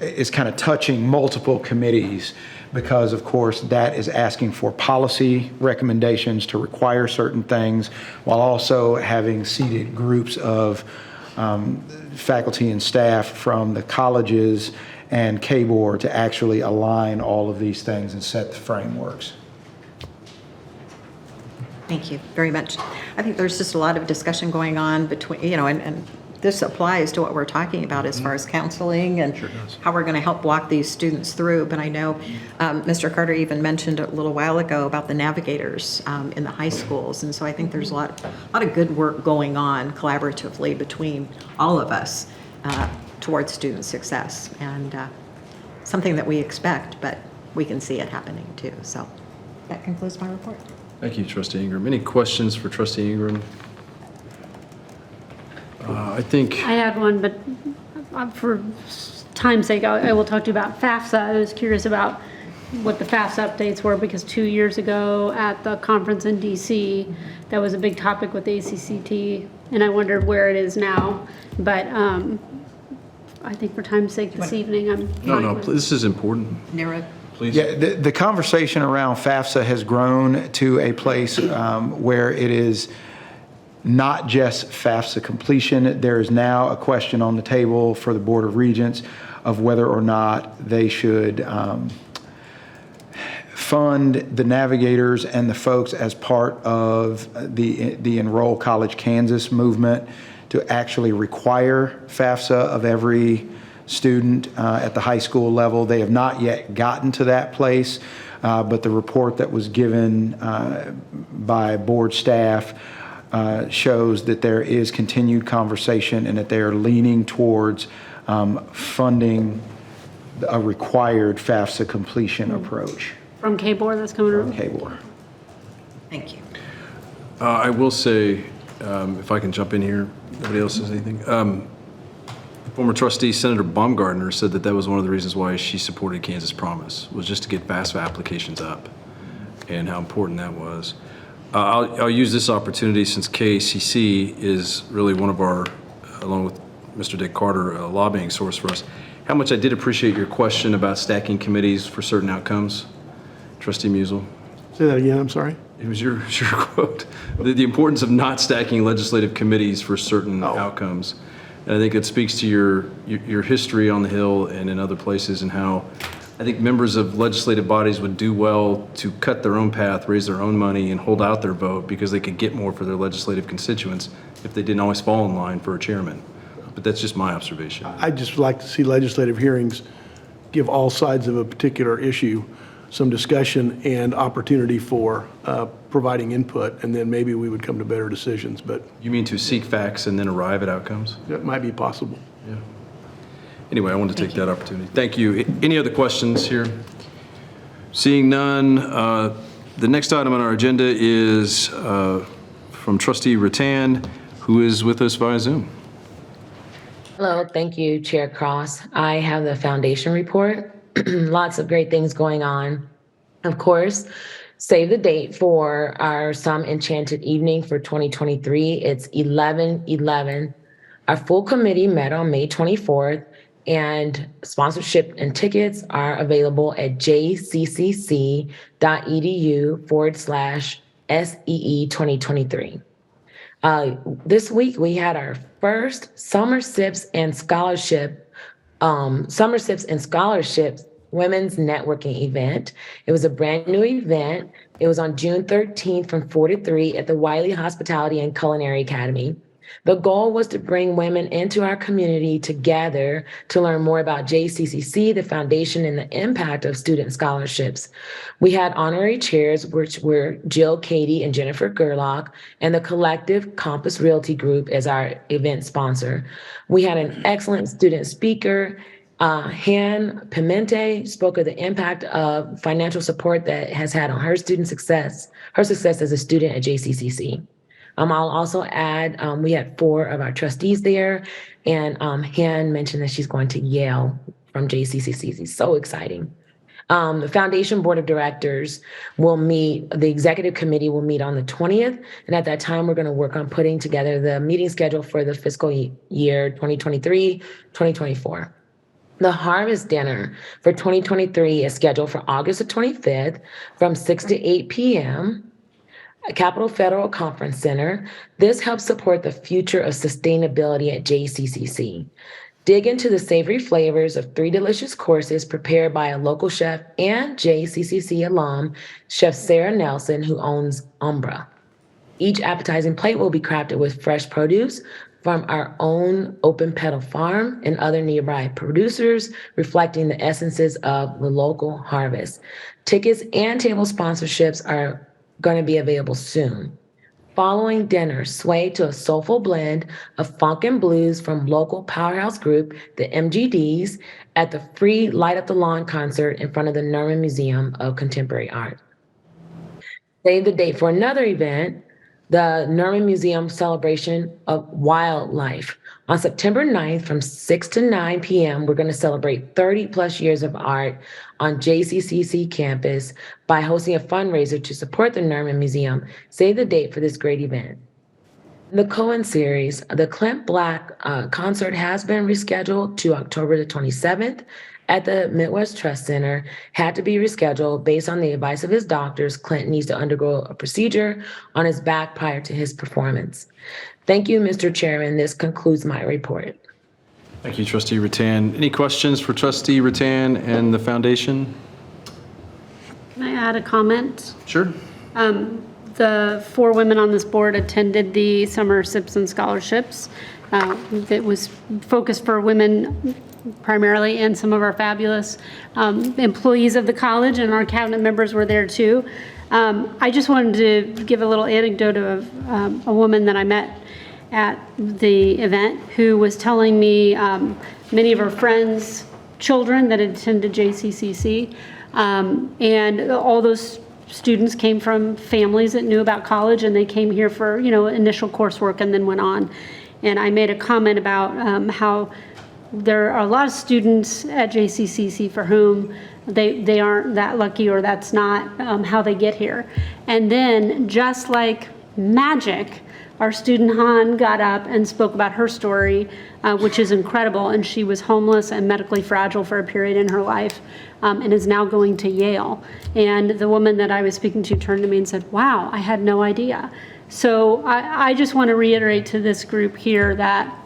is kind of touching multiple committees, because of course that is asking for policy recommendations to require certain things, while also having seated groups of faculty and staff from the colleges and KBOR to actually align all of these things and set the frameworks. Thank you very much. I think there's just a lot of discussion going on between, and this applies to what we're talking about as far as counseling and how we're going to help walk these students through. But I know Mr. Carter even mentioned a little while ago about the navigators in the high schools. And so I think there's a lot of good work going on collaboratively between all of us towards student success, and something that we expect, but we can see it happening too. So that concludes my report. Thank you, Trustee Ingram. Any questions for Trustee Ingram? I think, I had one, but for time's sake, I will talk to you about FAFSA. I was curious about what the FAFSA updates were, because 2 years ago at the conference in DC, that was a big topic with ACCT, and I wondered where it is now. But I think for time's sake this evening, I'm fine no, with- this is important. Nara? Please. Yeah, the conversation around FAFSA has grown to a place where it is not just FAFSA completion. There is now a question on the table for the Board of Regents of whether or not they should fund the navigators and the folks as part of the Enroll College Kansas movement to actually require FAFSA of every student at the high school level. They have not yet gotten to that place, but the report that was given by board staff shows that there is continued conversation and that they are leaning towards funding a required FAFSA completion approach. From KBOR that's coming around? KBOR. Thank you. I will say, if I can jump in here, nobody else says anything. Former trustee Senator Baumgardner said that was one of the reasons why she supported Kansas Promise, was just to get FAFSA applications up and how important that was. I'll use this opportunity, since KACC is really one of our, along with Mr. Dick Carter, a lobbying source for us, how much I did appreciate your question about stacking committees for certain outcomes. Trustee Musil. Say that again, I'm sorry. It was your quote. The importance of not stacking legislative committees for certain outcomes. And I think it speaks to your history on the Hill and in other places, and how I think members of legislative bodies would do well to cut their own path, raise their own money, and hold out their vote because they could get more for their legislative constituents if they didn't always fall in line for a chairman. But that's just my observation. I'd just like to see legislative hearings give all sides of a particular issue some discussion and opportunity for providing input, and then maybe we would come to better decisions, but You mean to seek facts and then arrive at outcomes? that might be possible. Yeah. Anyway, I wanted to take that opportunity. Thank you. Any other questions here? Seeing none, the next item on our agenda is from Trustee Rattan, who is with us via Zoom. Hello, thank you, Chair Cross. I have the foundation report. Lots of great things going on. Of course, save the date for our Some Enchanted Evening for 2023. It's 11/11. Our full committee met on May 24th, and sponsorship and tickets are available at jccc.edu/SEE 2023. This week, we had our first Summer Sips and Scholarships Women's Networking event. It was a brand new event. It was on June 13th from 4 to 3 at the Wiley Hospitality and Culinary Academy. The goal was to bring women into our community together to learn more about JCCC, the foundation, and the impact of student scholarships. We had honorary chairs, which were Jill, Katie, and Jennifer Gerlach, and the collective Compass Realty Group as our event sponsor. We had an excellent student speaker. Han Pimente spoke of the impact of financial support that has had on her success as a student at JCCC. I'll also add, we had 4 of our trustees there, and Han mentioned that she's going to Yale from JCCC. So exciting. The Foundation Board of Directors will meet, the Executive Committee will meet on the 20th, and at that time, we're going to work on putting together the meeting schedule for the fiscal year 2023-2024. The Harvest Dinner for 2023 is scheduled for August the 25th from 6 to 8 p.m. at Capitol Federal Conference Center. This helps support the future of sustainability at JCCC. Dig into the savory flavors of 3 delicious courses prepared by a local chef and JCCC alum, Chef Sarah Nelson, who owns Umbra. Each appetizing plate will be crafted with fresh produce from our own Open Petal Farm and other nearby producers, reflecting the essences of the local harvest. Tickets and table sponsorships are going to be available soon. Following dinner, sway to a soulful blend of funk and blues from local powerhouse group, the MGDs, at the free Light Up the Lawn concert in front of the Nerman Museum of Contemporary Art. Save the date for another event, the Nerman Museum Celebration of Wildlife. On September 9th from 6 to 9 p.m., we're going to celebrate 30 plus years of art on JCCC campus by hosting a fundraiser to support the Nerman Museum. Save the date for this great event. The Cohen series, the Clint Black concert has been rescheduled to October the 27th at the Midwest Trust Center. Had to be rescheduled based on the advice of his doctors. Clint needs to undergo a procedure on his back prior to his performance. Thank you, Mr. Chairman. This concludes my report. Thank you, Trustee Rattan. Any questions for Trustee Rattan and the foundation? Can I add a comment? Sure. The 4 women on this board attended the Summer Simpson Scholarships. That was focused for women primarily, and some of our fabulous employees of the college, and our cabinet members were there too. I just wanted to give a little anecdote of a woman that I met at the event who was telling me many of her friends' children that attended JCCC, and all those students came from families that knew about college, and they came here for, initial coursework and then went on. And I made a comment about how there are a lot of students at JCCC for whom they aren't that lucky, or that's not how they get here. And then, just like magic, our student Han got up and spoke about her story, which is incredible. And she was homeless and medically fragile for a period in her life, and is now going to Yale. And the woman that I was speaking to turned to me and said, "Wow, I had no idea." So I just want to reiterate to this group here that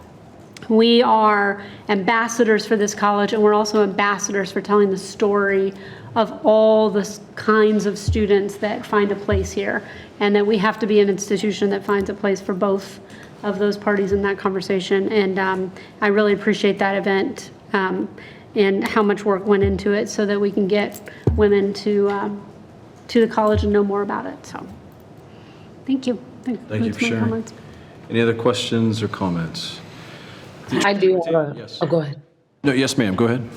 we are ambassadors for this college, and we're also ambassadors for telling the story of all the kinds of students that find a place here, and that we have to be an institution that finds a place for both of those parties in that conversation. And I really appreciate that event and how much work went into it so that we can get women to the college and know more about it. So thank you. Thank you That's for my sharing. comments. Any other questions or comments? I do have a, Yes. oh, go ahead. No, yes, ma'am, go ahead.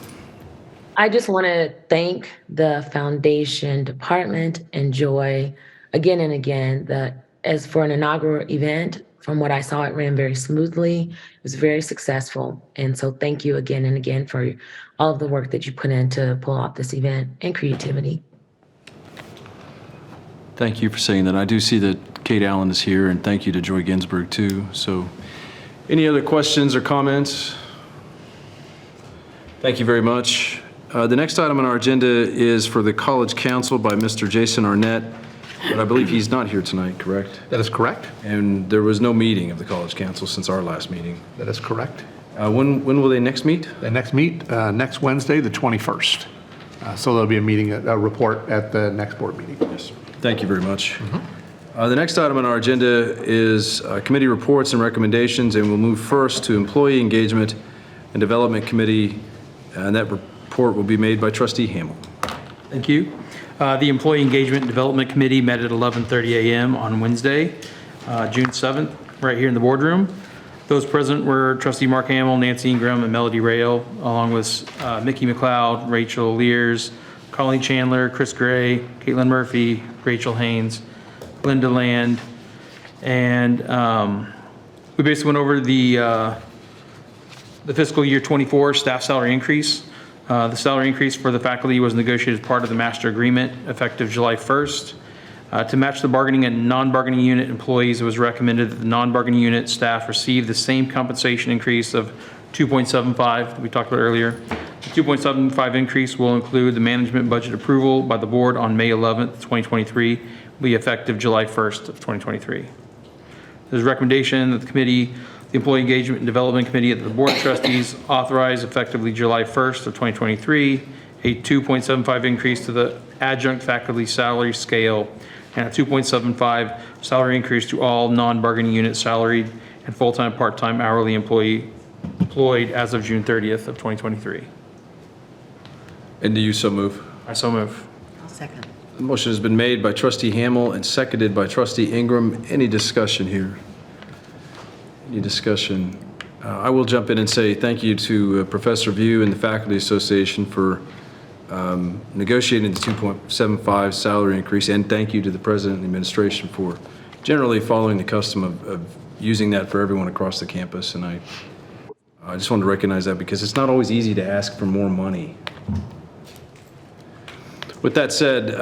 I just want to thank the foundation department and Joy again and again that as for an inaugural event, from what I saw, it ran very smoothly. It was very successful. And so thank you again and again for all of the work that you put in to pull off this event and creativity. Thank you for saying that. I do see that Kate Allen is here, and thank you to Joy Ginsburg too. So any other questions or comments? Thank you very much. The next item on our agenda is for the College Council by Mr. Jason Arnett, but I believe he's not here tonight, correct? That is correct. And there was no meeting of the College Council since our last meeting. That is correct. When will they next meet? They next meet next Wednesday, the 21st. So there'll be a report at the next board meeting. Yes. Thank you very much. The next item on our agenda is committee reports and recommendations, and we'll move first to Employee Engagement and Development Committee, and that report will be made by Trustee Hamel. Thank you. The Employee Engagement and Development Committee met at 11:30 a.m. on Wednesday, June 7th, right here in the boardroom. Those present were Trustee Mark Hamill, Nancy Ingram, and Melody Rail, along with Mickey McLeod, Rachel Lears, Colleen Chandler, Chris Gray, Caitlin Murphy, Rachel Haynes, Linda Land, and we basically went over the fiscal year 24 staff salary increase. The salary increase for the faculty was negotiated as part of the master agreement effective July 1st. To match the bargaining and non-bargaining unit employees, it was recommended that the non-bargaining unit staff receive the same compensation increase of 2.75 that we talked about earlier. The 2.75 increase will include the management budget approval by the board on May 11th, 2023, will be effective July 1st of 2023. There's a recommendation that the Employee Engagement and Development Committee at the Board of Trustees authorize effectively July 1st of 2023, a 2.75 increase to the adjunct faculty salary scale and a 2.75 salary increase to all non-bargaining unit salaried and full-time, part-time, hourly employed as of June 30th of 2023. And do you so move? I so move. I'll second. The motion has been made by Trustee Hamel and seconded by Trustee Ingram. Any discussion here? Any discussion? I will jump in and say thank you to Professor View and the Faculty Association for negotiating the 2.75 salary increase, and thank you to the President and the administration for generally following the custom of using that for everyone across the campus. And I just wanted to recognize that because it's not always easy to ask for more money. With that said,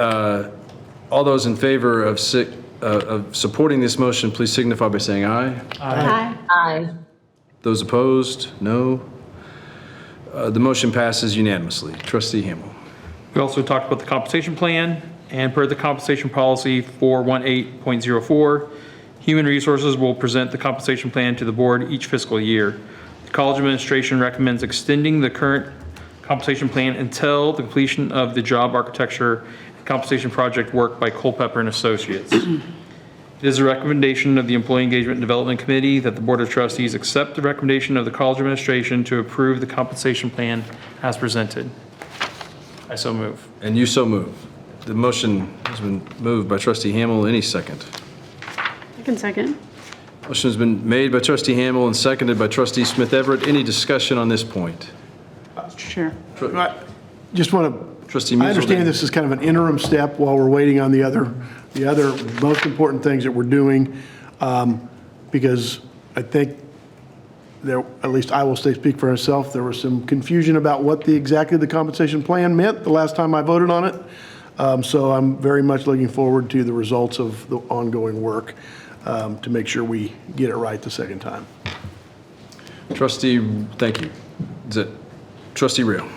all those in favor of supporting this motion, please signify by saying aye. Aye. Aye. Those opposed, no. The motion passes unanimously. Trustee Hamel. We also talked about the compensation plan, and per the compensation policy 418.04, Human Resources will present the compensation plan to the board each fiscal year. The college administration recommends extending the current compensation plan until the completion of the job architecture and compensation project work by Culpepper and Associates. It is a recommendation of the Employee Engagement and Development Committee that the Board of Trustees accept the recommendation of the college administration to approve the compensation plan as presented. I so move. And you so move. The motion has been moved by trustee Hamel. Any second? I can second. Motion has been made by trustee Hamel and seconded by trustee Smith Everett. Any discussion on this point? Chair. Just want to, Trustee I Musil. understand this is kind of an interim step while we're waiting on the other most important things that we're doing, because I think there, at least I will speak for myself, there was some confusion about what exactly the compensation plan meant the last time I voted on it. So I'm very much looking forward to the results of the ongoing work to make sure we get it right the second time. Trustee, thank you. Is it trustee Rio?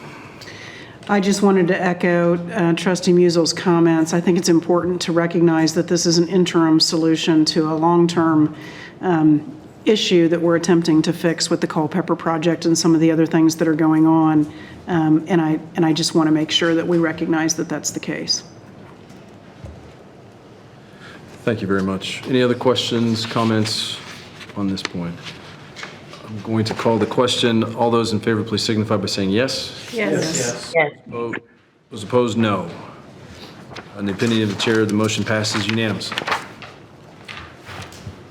I just wanted to echo Trustee Musil's comments. I think it's important to recognize that this is an interim solution to a long-term issue that we're attempting to fix with the Culpepper project and some of the other things that are going on. And I just want to make sure that we recognize that that's the case. Thank you very much. Any other questions, comments on this point? I'm going to call the question. All those in favor, please signify by saying yes. Yes. Yes. Those opposed, no. In the opinion of the chair, the motion passes unanimously.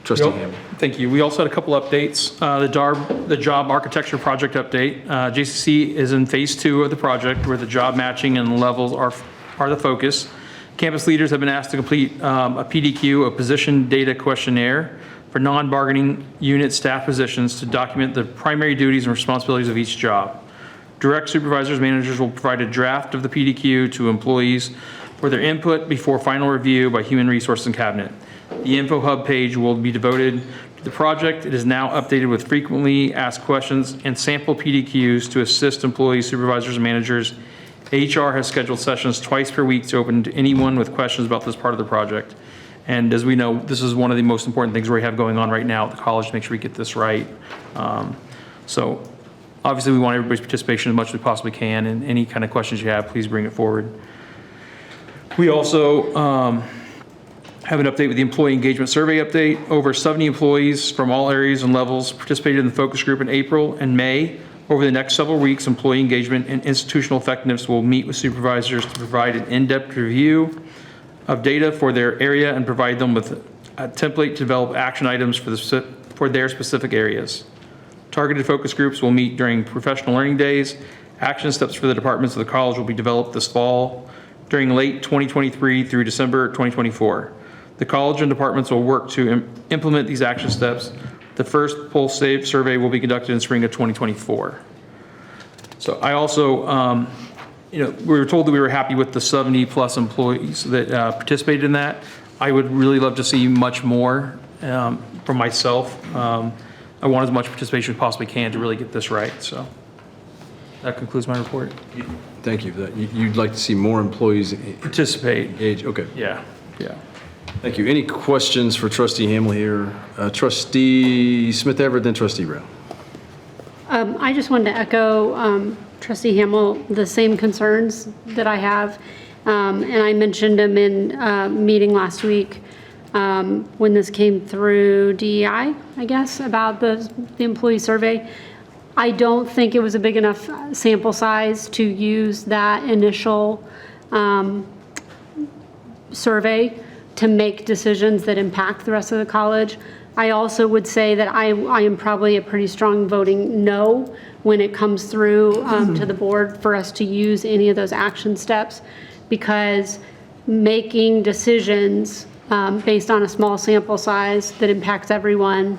Trustee Hamel. Thank you. We also had a couple updates. The job architecture project update. JCC is in phase 2 of the project where the job matching and levels are the focus. Campus leaders have been asked to complete a PDQ, a position data questionnaire, for non-bargaining unit staff positions to document the primary duties and responsibilities of each job. Direct supervisors, managers will provide a draft of the PDQ to employees for their input before final review by Human Resources and Cabinet. The Info Hub page will be devoted to the project. It is now updated with frequently asked questions and sample PDQs to assist employees, supervisors, and managers. HR has scheduled sessions twice per week to open to anyone with questions about this part of the project. And as we know, this is one of the most important things we have going on right now at the college to make sure we get this right. So obviously we want everybody's participation as much as we possibly can, and any kind of questions you have, please bring it forward. We also have an update with the employee engagement survey update. Over 70 employees from all areas and levels participated in the focus group in April and May. Over the next several weeks, employee engagement and institutional effectiveness will meet with supervisors to provide an in-depth review of data for their area and provide them with a template to develop action items for their specific areas. Targeted focus groups will meet during professional learning days. Action steps for the departments of the college will be developed this fall during late 2023 through December 2024. The college and departments will work to implement these action steps. The first pulse survey will be conducted in spring of 2024. So I also, we were told that we were happy with the 70 plus employees that participated in that. I would really love to see much more from myself. I want as much participation as possibly can to really get this right. So that concludes my report. Thank you for that. You'd like to see more employees Participate. engage? Okay. Yeah. Thank you. Any questions for trustee Hamel here? Trustee Smith Everett, then trustee Rowe. I just wanted to echo Trustee Hamel, the same concerns that I have. And I mentioned them in a meeting last week when this came through DEI, I guess, about the employee survey. I don't think it was a big enough sample size to use that initial survey to make decisions that impact the rest of the college. I also would say that I am probably a pretty strong voting no when it comes through to the board for us to use any of those action steps, because making decisions based on a small sample size that impacts everyone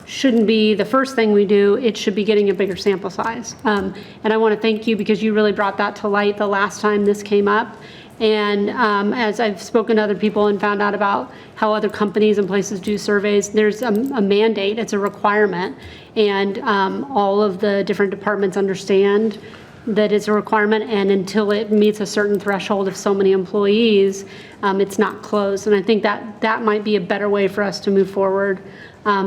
shouldn't be the first thing we do. It should be getting a bigger sample size. And I want to thank you because you really brought that to light the last time this came up. And as I've spoken to other people and found out about how other companies and places do surveys, there's a mandate, it's a requirement. And all of the different departments understand that it's a requirement, and until it meets a certain threshold of so many employees, it's not closed. And I think that might be a better way for us to move forward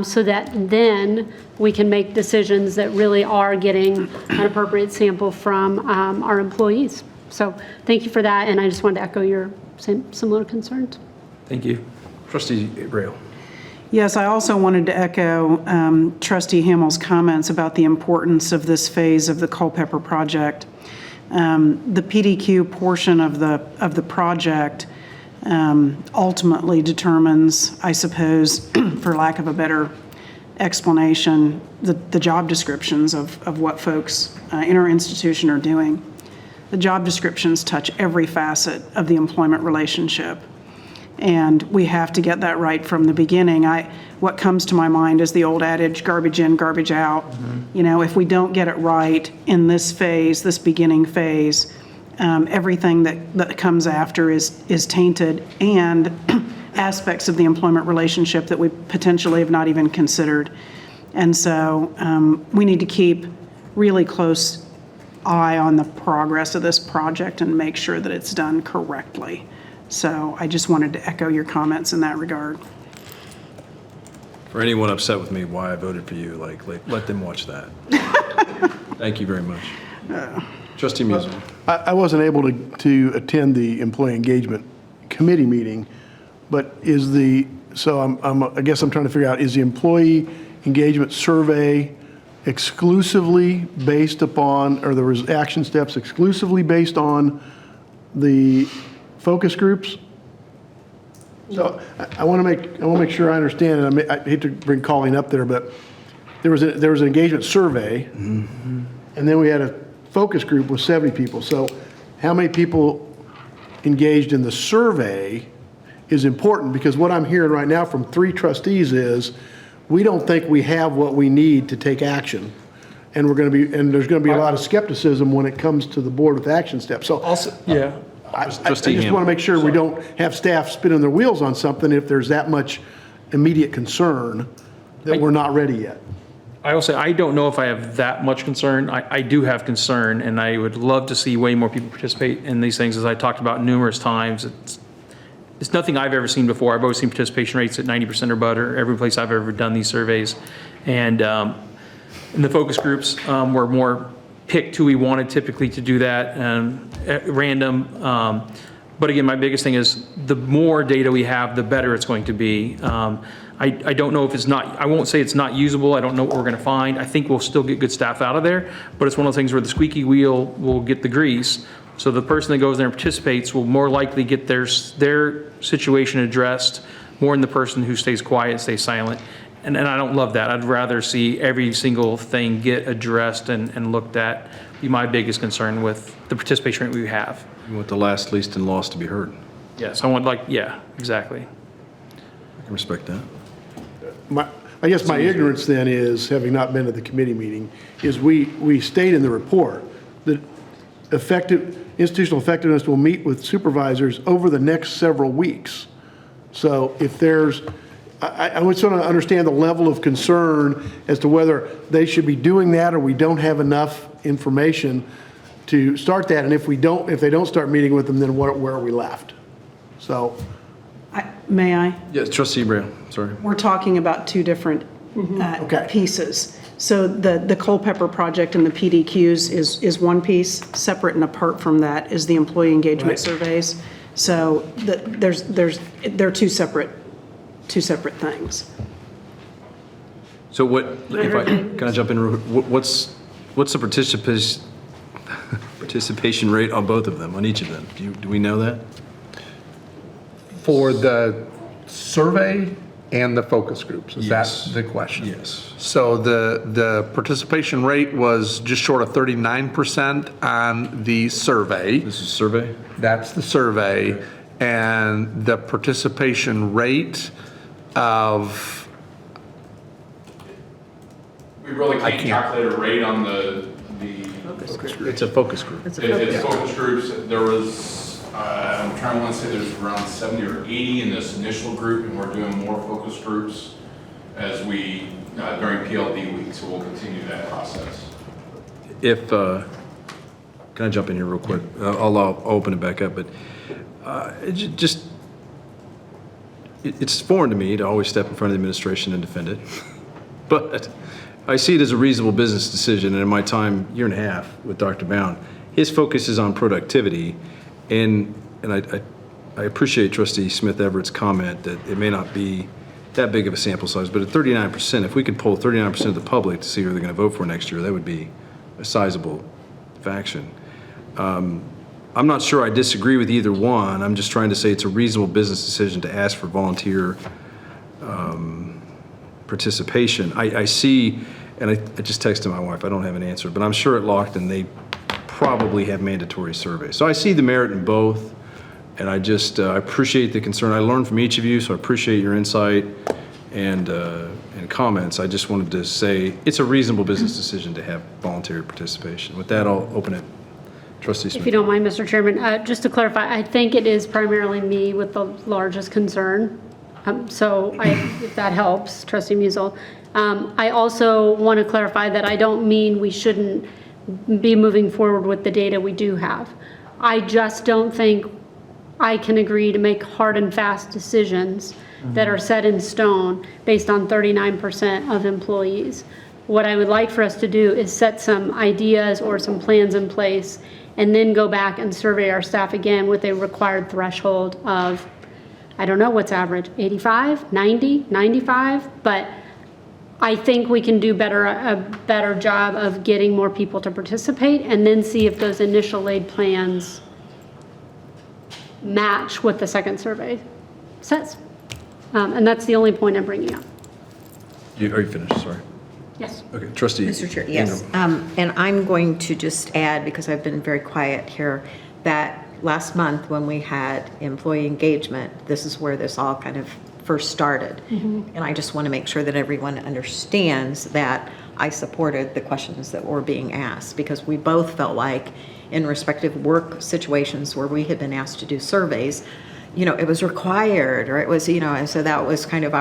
so that then we can make decisions that really are getting an appropriate sample from our employees. So thank you for that, and I just wanted to echo your similar concerns. Thank you. Trustee Rail. Yes, I also wanted to echo Trustee Hamill's comments about the importance of this phase of the Culpeper project. The PDQ portion of the project ultimately determines, I suppose, for lack of a better explanation, the job descriptions of what folks in our institution are doing. The job descriptions touch every facet of the employment relationship. And we have to get that right from the beginning. What comes to my mind is the old adage, garbage in, garbage out. You know, if we don't get it right in this phase, this beginning phase, everything that comes after is tainted, and aspects of the employment relationship that we potentially have not even considered. And so we need to keep really close eye on the progress of this project and make sure that it's done correctly. So I just wanted to echo your comments in that regard. For anyone upset with me why I voted for you, like, let them watch that. Thank you very much. Trustee Musil. I wasn't able to attend the Employee Engagement Committee meeting, but I guess I'm trying to figure out, is the Employee Engagement Survey exclusively based upon, or the action steps exclusively based on the focus groups? So I want to make sure I understand, and I hate to bring Colleen up there, but there was an engagement survey, and then we had a focus group with 70 people. So how many people engaged in the survey is important, because what I'm hearing right now from 3 trustees is we don't think we have what we need to take action. And there's going to be a lot of skepticism when it comes to the board with action steps. So Yeah. I just want to make sure we don't have staff spinning their wheels on something if there's that much immediate concern that we're not ready yet. I will say, I don't know if I have that much concern. I do have concern, and I would love to see way more people participate in these things, as I talked about numerous times. It's nothing I've ever seen before. I've always seen participation rates at 90% or better every place I've ever done these surveys. And in the focus groups, we're more picked who we wanted typically to do that, at random. But again, my biggest thing is the more data we have, the better it's going to be. I don't know if it's not, I won't say it's not usable. I don't know what we're going to find. I think we'll still get good staff out of there, but it's one of those things where the squeaky wheel will get the grease. So the person that goes there and participates will more likely get their situation addressed more than the person who stays quiet, stays silent. And I don't love that. I'd rather see every single thing get addressed and looked at. Be my biggest concern with the participation rate we have. You want the last, least, and lost to be heard. Yes, I want yeah, exactly. I can respect that. I guess my ignorance then is, having not been to the committee meeting, is we state in the report that institutional effectiveness will meet with supervisors over the next several weeks. So if there's, I would sort of understand the level of concern as to whether they should be doing that, or we don't have enough information to start that. And if they don't start meeting with them, then where are we left? So. May I? Yes, Trustee Brown, sorry. We're talking about 2 different Okay. pieces. So the Culpeper project and the PDQs is one piece. Separate and apart from that is the employee engagement surveys. So they're two separate things. So can I jump in? What's the participation rate on both of them, on each of them? Do we know that? For the survey and the focus groups, is Yes. that the question? Yes. So the participation rate was just short of 39% on the survey. This is survey? That's the survey. And the participation rate of, We really can't calculate a rate on the It's a focus group. it's focus groups. There was, I'm trying to say there's around 70 or 80 in this initial group, and we're doing more focus groups as we, during PLD week, so we'll continue that process. Can I jump in here real quick? I'll open it back up, but it's foreign to me to always step in front of the administration and defend it. But I see it as a reasonable business decision, and in my time, year and a half with Dr. Bound, his focus is on productivity, and I appreciate Trustee Smith Everett's comment that it may not be that big of a sample size, but at 39%, if we could poll 39% of the public to see who they're going to vote for next year, that would be a sizable faction. I'm not sure I disagree with either one. I'm just trying to say it's a reasonable business decision to ask for volunteer participation. I see, and I just texted my wife, I don't have an answer, but I'm sure at Lockton they probably have mandatory surveys. So I see the merit in both, and I just I appreciate the concern. I learned from each of you, so I appreciate your insight and comments. I just wanted to say it's a reasonable business decision to have voluntary participation. With that, I'll open it. Trustee Smith. If you don't mind, Mr. Chairman, just to clarify, I think it is primarily me with the largest concern. If that helps, Trustee Musil. I also want to clarify that I don't mean we shouldn't be moving forward with the data we do have. I just don't think I can agree to make hard and fast decisions that are set in stone based on 39% of employees. What I would like for us to do is set some ideas or some plans in place and then go back and survey our staff again with a required threshold of, I don't know what's average, 85, 90, 95, but I think we can do a better job of getting more people to participate and then see if those initial laid plans match what the second survey says. And that's the only point I'm bringing up. Are you finished? Sorry. Yes. Okay, Trustee. Mr. Chair, yes. Ingram. And I'm going to just add, because I've been very quiet here, that last month when we had employee engagement, this is where this all kind of first started. And I just want to make sure that everyone understands that I supported the questions that were being asked, because we both felt like in respective work situations where we had been asked to do surveys, it was required, or it was, and so that was kind of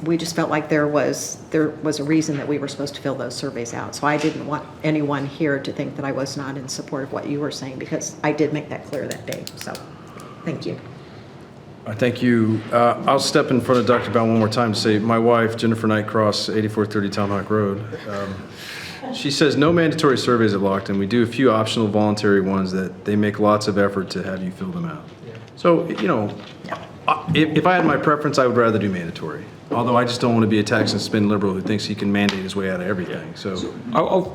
we just felt like there was a reason that we were supposed to fill those surveys out. So I didn't want anyone here to think that I was not in support of what you were saying, because I did make that clear that day. So, thank you. Thank you. I'll step in front of Dr. Bound one more time to say my wife, Jennifer Nightcross, 8430 Tomahawk Road, she says no mandatory surveys at Lockton. We do a few optional voluntary ones that they make lots of effort to have you fill them out. So, if I had my preference, I would rather do mandatory. Although I just don't want to be a tax and spend liberal who thinks he can mandate his way out of everything. So,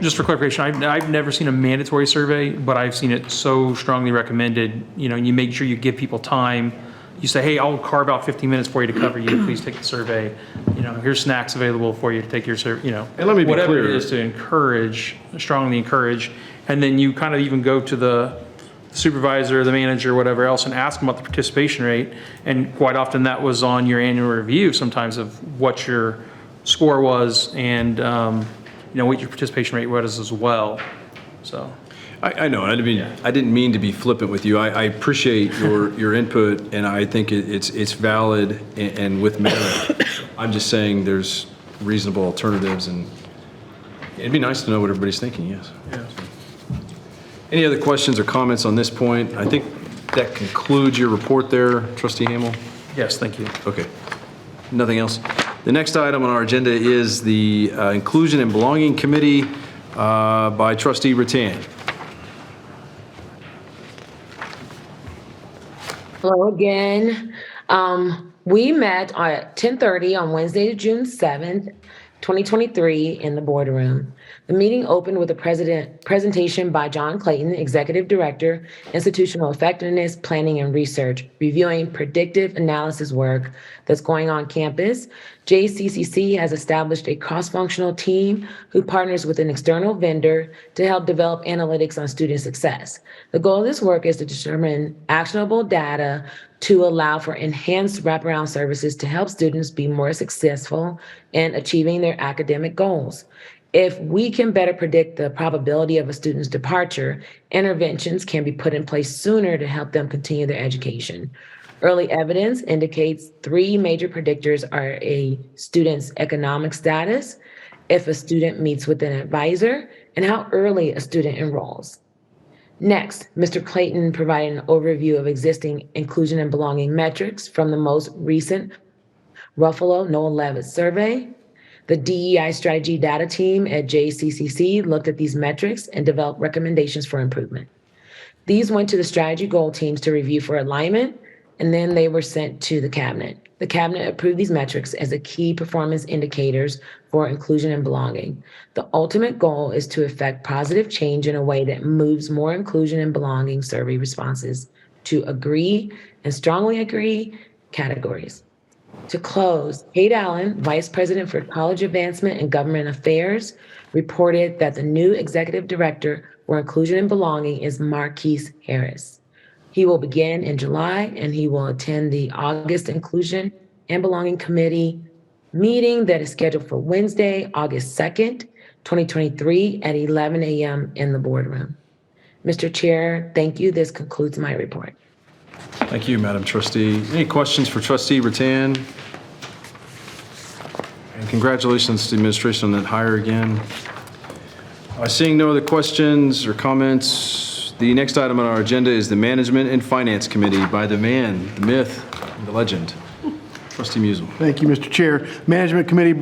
Just for clarification, I've never seen a mandatory survey, but I've seen it so strongly recommended. You make sure you give people time. You say, hey, I'll carve out 15 minutes for you to cover you. Please take the survey. Here's snacks available for you to take your survey. And let me be whatever clear. it is to strongly encourage. And then you kind of even go to the supervisor, the manager, whatever else, and ask them about the participation rate. And quite often that was on your annual review sometimes of what your score was and, what your participation rate was as well. So. I know. I didn't mean to be flippant with you. I appreciate your input, and I think it's valid and with merit. I'm just saying there's reasonable alternatives, and it'd be nice to know what everybody's thinking. Yes. Yeah. Any other questions or comments on this point? I think that concludes your report there, Trustee Hamel. Yes, thank you. Okay. Nothing else. The next item on our agenda is the Inclusion and Belonging Committee by Trustee Rattan. Hello again. We met at 10:30 on Wednesday, June 7th, 2023 in the boardroom. The meeting opened with a presentation by John Clayton, Executive Director, Institutional Effectiveness, Planning and Research, reviewing predictive analysis work that's going on campus. JCCC has established a cross-functional team who partners with an external vendor to help develop analytics on student success. The goal of this work is to determine actionable data to allow for enhanced wraparound services to help students be more successful in achieving their academic goals. If we can better predict the probability of a student's departure, interventions can be put in place sooner to help them continue their education. Early evidence indicates 3 major predictors are a student's economic status, if a student meets with an advisor, and how early a student enrolls. Next, Mr. Clayton provided an overview of existing inclusion and belonging metrics from the most recent Ruffalo Noel Levitt survey. The DEI strategy data team at JCCC looked at these metrics and developed recommendations for improvement. These went to the strategy goal teams to review for alignment, and then they were sent to the cabinet. The cabinet approved these metrics as the key performance indicators for inclusion and belonging. The ultimate goal is to effect positive change in a way that moves more inclusion and belonging survey responses to agree and strongly agree categories. To close, Kate Allen, Vice President for College Advancement and Government Affairs, reported that the new Executive Director for Inclusion and Belonging is Marquise Harris. He will begin in July, and he will attend the August Inclusion and Belonging Committee meeting that is scheduled for Wednesday, August 2nd, 2023 at 11 a.m. in the boardroom. Mr. Chair, thank you. This concludes my report. Thank you, Madam Trustee. Any questions for Trustee Rattan? And congratulations to the administration on that hire again. Seeing no other questions or comments, the next item on our agenda is the Management and Finance Committee by the man, the myth, and the legend, Trustee Musil. Thank you, Mr. Chair. Management Committee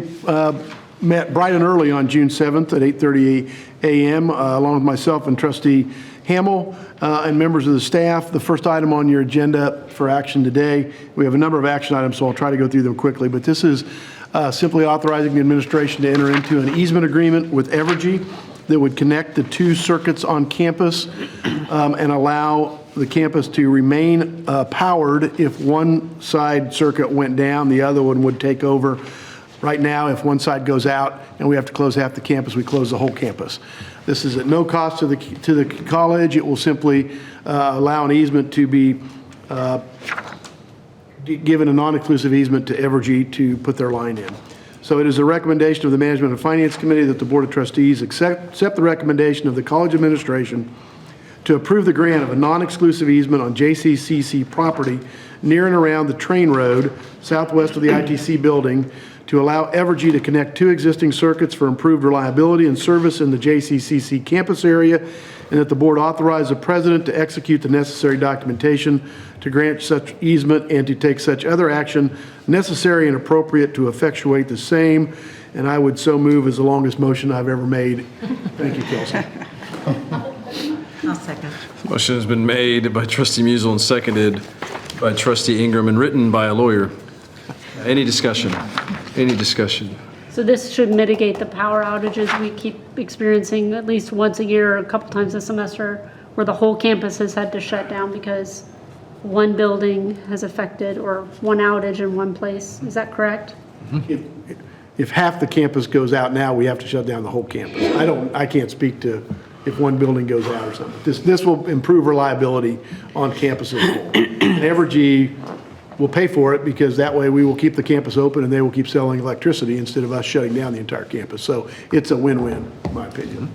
met bright and early on June 7th at 8:30 a.m. Along with myself and Trustee Hamel and members of the staff. The first item on your agenda for action today, we have a number of action items, so I'll try to go through them quickly, but this is simply authorizing the administration to enter into an easement agreement with Evergy that would connect the two circuits on campus and allow the campus to remain powered. If one side circuit went down, the other one would take over. Right now, if one side goes out and we have to close half the campus, we close the whole campus. This is at no cost to the college. It will simply allow an easement to be given a non-exclusive easement to Evergy to put their line in. So it is a recommendation of the Management and Finance Committee that the Board of Trustees accept the recommendation of the college administration to approve the grant of a non-exclusive easement on JCCC property near and around the train road southwest of the ITC building to allow Evergy to connect two existing circuits for improved reliability and service in the JCCC campus area, and that the board authorize the president to execute the necessary documentation to grant such easement and to take such other action necessary and appropriate to effectuate the same. And I would so move as the longest motion I've ever made. Thank you, Kelsey. I'll second. Motion has been made by Trustee Musil and seconded by Trustee Ingram and written by a lawyer. Any discussion? Any discussion? So this should mitigate the power outages we keep experiencing at least once a year, or a couple times a semester, where the whole campus has had to shut down because one building has affected, or one outage in one place. Is that correct? If half the campus goes out now, we have to shut down the whole campus. I can't speak to if one building goes out or something. This will improve reliability on campus as a whole. And Evergy will pay for it because that way we will keep the campus open and they will keep selling electricity instead of us shutting down the entire campus. So it's a win-win, in my opinion.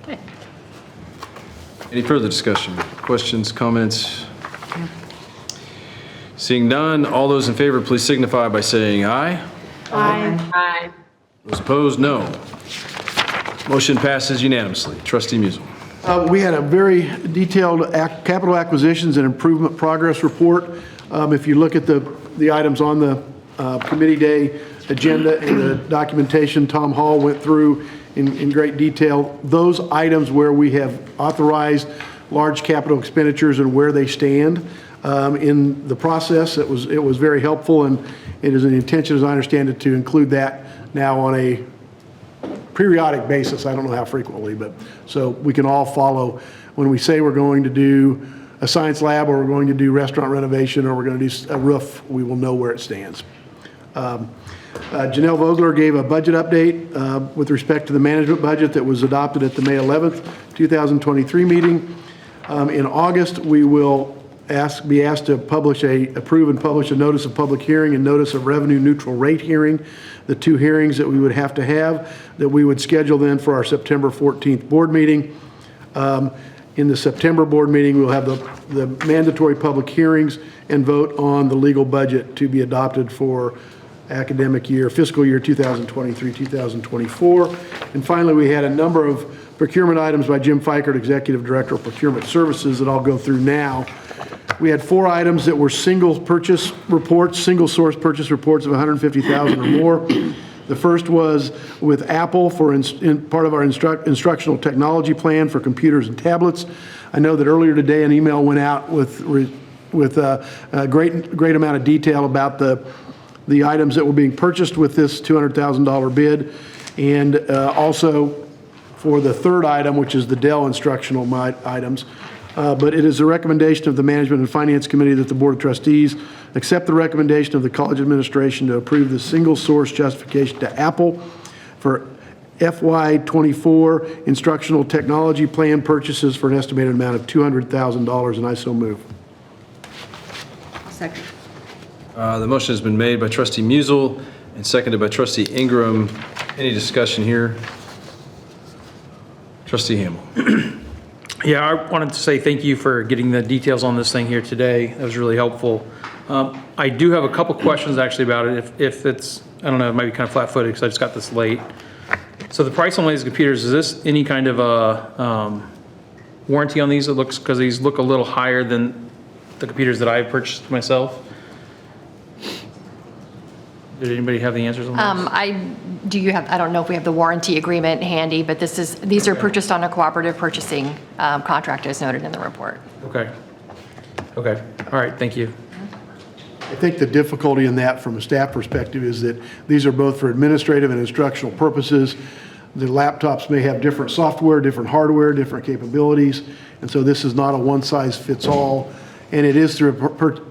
Okay. Any further discussion? Questions, comments? Seeing none, all those in favor, please signify by saying aye. Aye. Aye. Those opposed, no. Motion passes unanimously. Trustee Musil. We had a very detailed capital acquisitions and improvement progress report. If you look at the items on the committee day agenda and the documentation Tom Hall went through in great detail, those items where we have authorized large capital expenditures and where they stand in the process, it was very helpful, and it is an intention, as I understand it, to include that now on a periodic basis. I don't know how frequently, but so we can all follow when we say we're going to do a science lab, or we're going to do restaurant renovation, or we're going to do a roof, we will know where it stands. Janelle Vogler gave a budget update with respect to the management budget that was adopted at the May 11th, 2023 meeting. In August, we will be asked to approve and publish a notice of public hearing and notice of revenue neutral rate hearing, the two hearings that we would have to have, that we would schedule then for our September 14th board meeting. In the September board meeting, we'll have the mandatory public hearings and vote on the legal budget to be adopted for academic year, fiscal year 2023, 2024. And finally, we had a number of procurement items by Jim Fikert, Executive Director of Procurement Services, that I'll go through now. We had 4 items that were single purchase reports, single source purchase reports of $150,000 or more. The first was with Apple for part of our instructional technology plan for computers and tablets. I know that earlier today an email went out with a great amount of detail about the items that were being purchased with this $200,000 bid, and also for the third item, which is the Dell instructional items. But it is a recommendation of the Management and Finance Committee that the Board of Trustees accept the recommendation of the college administration to approve the single source justification to Apple for FY24 instructional technology plan purchases for an estimated amount of $200,000, and I so move. Second. The motion has been made by trustee Musel and seconded by trustee Ingram. Any discussion here? Trustee Hamel. Yeah, I wanted to say thank you for getting the details on this thing here today. That was really helpful. I do have a couple questions actually about it. If it's, I don't know, it might be kind of flat-footed because I just got this late. So the price on these computers, is this any kind of a warranty on these? It looks, because these look a little higher than the computers that I've purchased myself. Did anybody have the answers on this? I don't know if we have the warranty agreement handy, but these are purchased on a cooperative purchasing contract as noted in the report. Okay. Okay. All right. Thank you. I think the difficulty in that from a staff perspective is that these are both for administrative and instructional purposes. The laptops may have different software, different hardware, different capabilities, and so this is not a one-size-fits-all. And it is through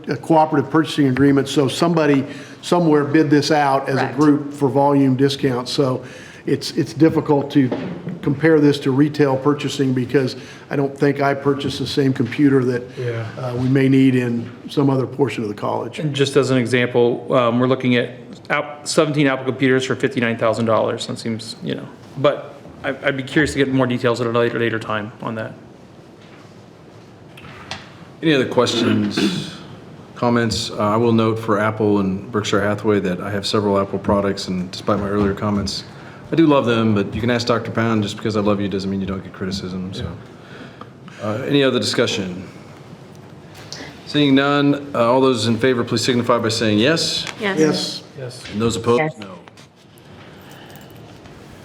a cooperative purchasing agreement, so somebody somewhere bid this out as a group for volume discounts. So it's difficult to compare this to retail purchasing because I don't think I purchased the same computer that we may need in some other portion of the college. And just as an example, we're looking at 17 Apple computers for $59,000. That seems, but I'd be curious to get more details at a later time on that. Any other questions, comments? I will note for Apple and Berkshire Hathaway that I have several Apple products, and despite my earlier comments, I do love them, but you can ask Dr. Pound, just because I love you doesn't mean you don't get criticism. So, any other discussion? Seeing none, all those in favor, please signify by saying yes. Yes. Yes. And those opposed, Yes. no.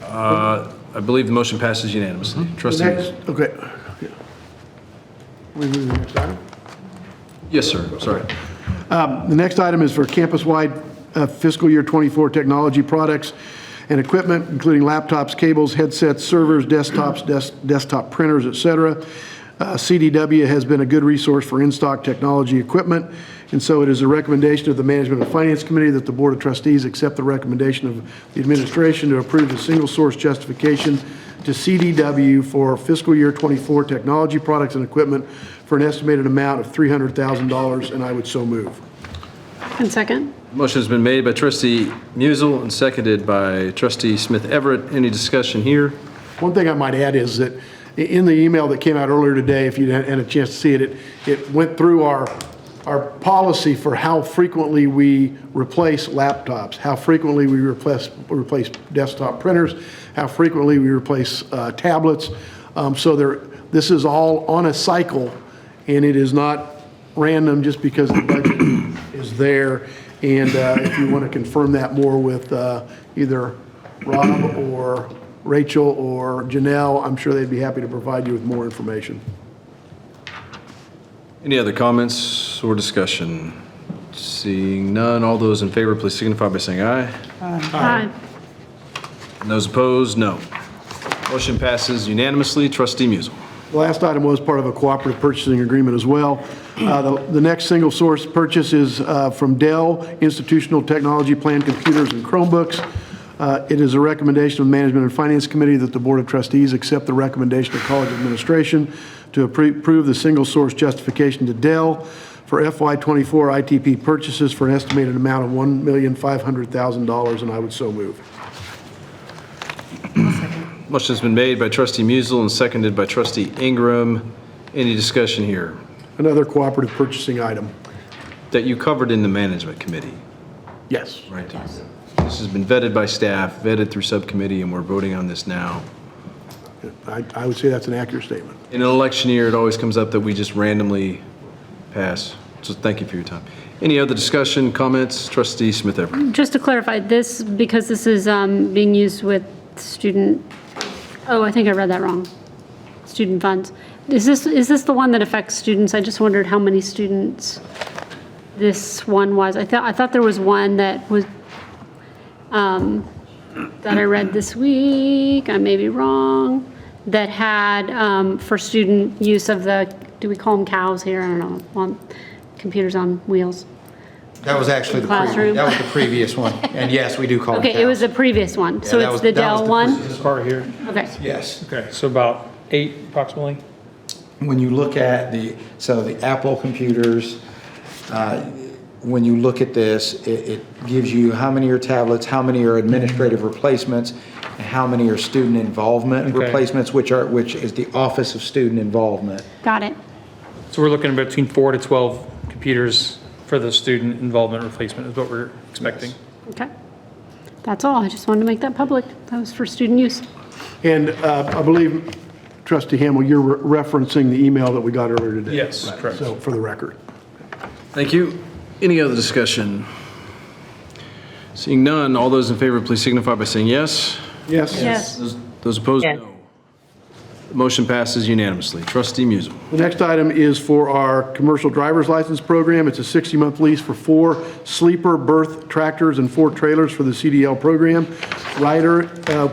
I believe the motion passes unanimously. Trustees? Okay. We move to the next item? Yes, sir. Sorry. The next item is for campus-wide fiscal year '24 technology products and equipment, including laptops, cables, headsets, servers, desktops, desktop printers, et cetera. CDW has been a good resource for in-stock technology equipment, and so it is a recommendation of the Management and Finance Committee that the Board of Trustees accept the recommendation of the administration to approve the single-source justification to CDW for fiscal year '24 technology products and equipment for an estimated amount of $300,000, and I would so move. And second? Motion has been made by trustee Musel and seconded by trustee Smith Everett. Any discussion here? One thing I might add is that in the email that came out earlier today, if you had a chance to see it, it went through our policy for how frequently we replace laptops, how frequently we replace desktop printers, how frequently we replace tablets. This is all on a cycle, and it is not random just because the budget is there. And if you want to confirm that more with either Rob or Rachel or Janelle, I'm sure they'd be happy to provide you with more information. Any other comments or discussion? Seeing none, all those in favor, please signify by saying aye. Aye. And those opposed, no. Motion passes unanimously. Trustee Musel. The last item was part of a cooperative purchasing agreement as well. The next single source purchase is from Dell Institutional Technology Plan Computers and Chromebooks. It is a recommendation of the Management and Finance Committee that the Board of Trustees accept the recommendation of college administration to approve the single source justification to Dell for FY24 ITP purchases for an estimated amount of $1,500,000, and I would so move. Motion has been made by trustee Musel and seconded by trustee Ingram. Any discussion here? Another cooperative purchasing item. That you covered in the management committee, Yes. right? This has been vetted by staff, vetted through subcommittee, and we're voting on this now. I would say that's an accurate statement. In an election year, it always comes up that we just randomly pass. So thank you for your time. Any other discussion, comments? Trustee Smith Everett. Just to clarify, this, because this is being used with student, oh, I think I read that wrong. Student funds. Is this the one that affects students? I just wondered how many students this one was. I thought there was one that was, that I read this week, I may be wrong, that had for student use of the, do we call them cows here? I don't know, on computers on wheels. That was actually Classroom. that was the previous one. And yes, we do call it Okay, it was the previous one, so that it's was- the that was Dell the one? This part here. Okay. Yes. Okay, so about 8 approximately? When you look at the Apple computers, when you look at this, it gives you how many are tablets, how many are administrative replacements, and how many are student involvement Okay. replacements, which is the Office of Student Involvement. Got it. So we're looking at between 4 to 12 computers for the student involvement replacement is what we're expecting. Okay. That's all. I just wanted to make that public. That was for student use. And I believe, Trustee Hamel, you're referencing the email that we got earlier today. Yes, Right. correct. So for the record. Thank you. Any other discussion? Seeing none, all those in favor, please signify by saying yes. Yes? Yes. Those opposed, Yes. no. The motion passes unanimously. Trustee Musel. The next item is for our commercial driver's license program. It's a 60-month lease for 4 sleeper berth tractors and 4 trailers for the CDL program. Ryder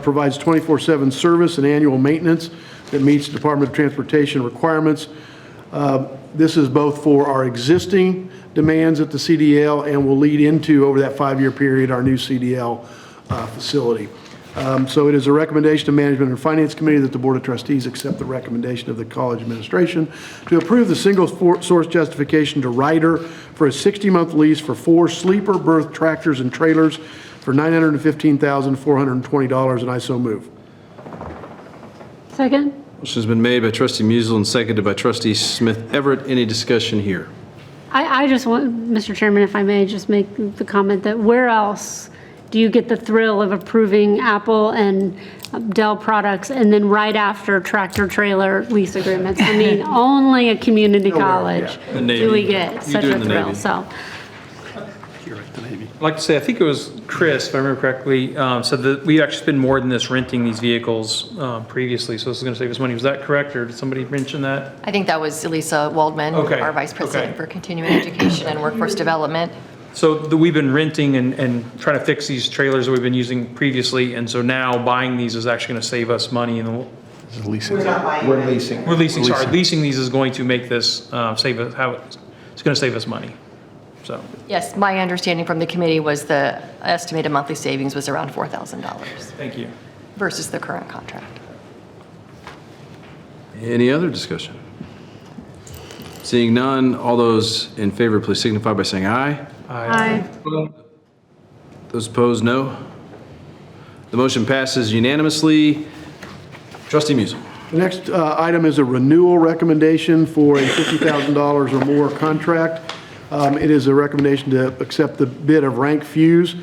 provides 24/7 service and annual maintenance that meets Department of Transportation requirements. This is both for our existing demands at the CDL and will lead into, over that 5-year period, our new CDL facility. So it is a recommendation of Management and Finance Committee that the Board of Trustees accept the recommendation of the college administration to approve the single source justification to Ryder for a 60-month lease for 4 sleeper berth tractors and trailers for $915,420, and I so move. Second? Motion's been made by Trustee Musel and seconded by Trustee Smith Everett. Any discussion here? I just want, Mr. Chairman, if I may, just make the comment that where else do you get the thrill of approving Apple and Dell products and then right after tractor trailer lease agreements? I mean, only a community college The Navy. do we get You such do it a in the thrill, Navy. so. I'd like to say, I think it was Chris, if I remember correctly, said that we actually spend more than this renting these vehicles previously, so this is going to save us money. Was that correct, or did somebody mention that? I think that was Elisa Waldman, Okay, our Vice President okay. for Continuing Education and Workforce Development. So we've been renting and trying to fix these trailers that we've been using previously, and so now buying these is actually going to save us money. And We're leasing. we're leasing, sorry, leasing these is going to make this save us, it's going to save us money. So, Yes, my understanding from the committee was the estimated monthly savings was around $4,000 thank you. versus the current contract. Any other discussion? Seeing none, all those in favor, please signify by saying aye. Aye. Those opposed, no. The motion passes unanimously. Trustee Musel. The next item is a renewal recommendation for a $50,000 or more contract. It is a recommendation to accept the bid of Rank Fuse.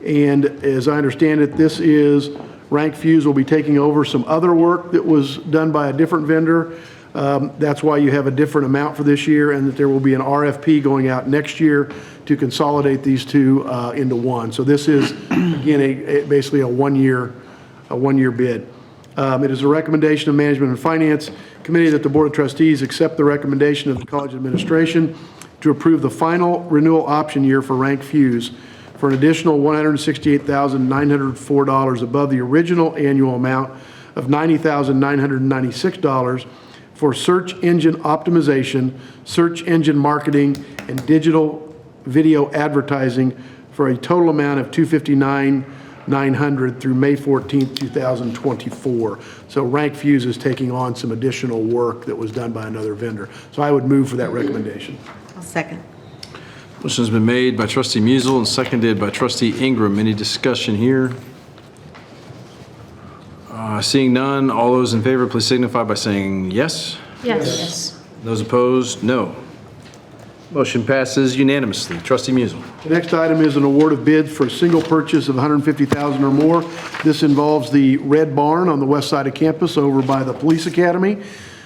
And as I understand it, this is, Rank Fuse will be taking over some other work that was done by a different vendor. That's why you have a different amount for this year, and that there will be an RFP going out next year to consolidate these two into one. So this is, again, basically a one-year bid. It is a recommendation of Management and Finance Committee that the Board of Trustees accept the recommendation of the college administration to approve the final renewal option year for Rank Fuse for an additional $168,904 above the original annual amount of $90,996 for search engine optimization, search engine marketing, and digital video advertising for a total amount of $259,900 through May 14th, 2024. So Rank Fuse is taking on some additional work that was done by another vendor. So I would move for that recommendation. I'll second. Motion's been made by Trustee Musel and seconded by Trustee Ingram. Any discussion here? Seeing none, all those in favor, please signify by saying yes. Yes. Those opposed, no. Motion passes unanimously. Trustee Musel. The next item is an award of bids for a single purchase of $150,000 or more. This involves the Red Barn on the west side of campus over by the police academy,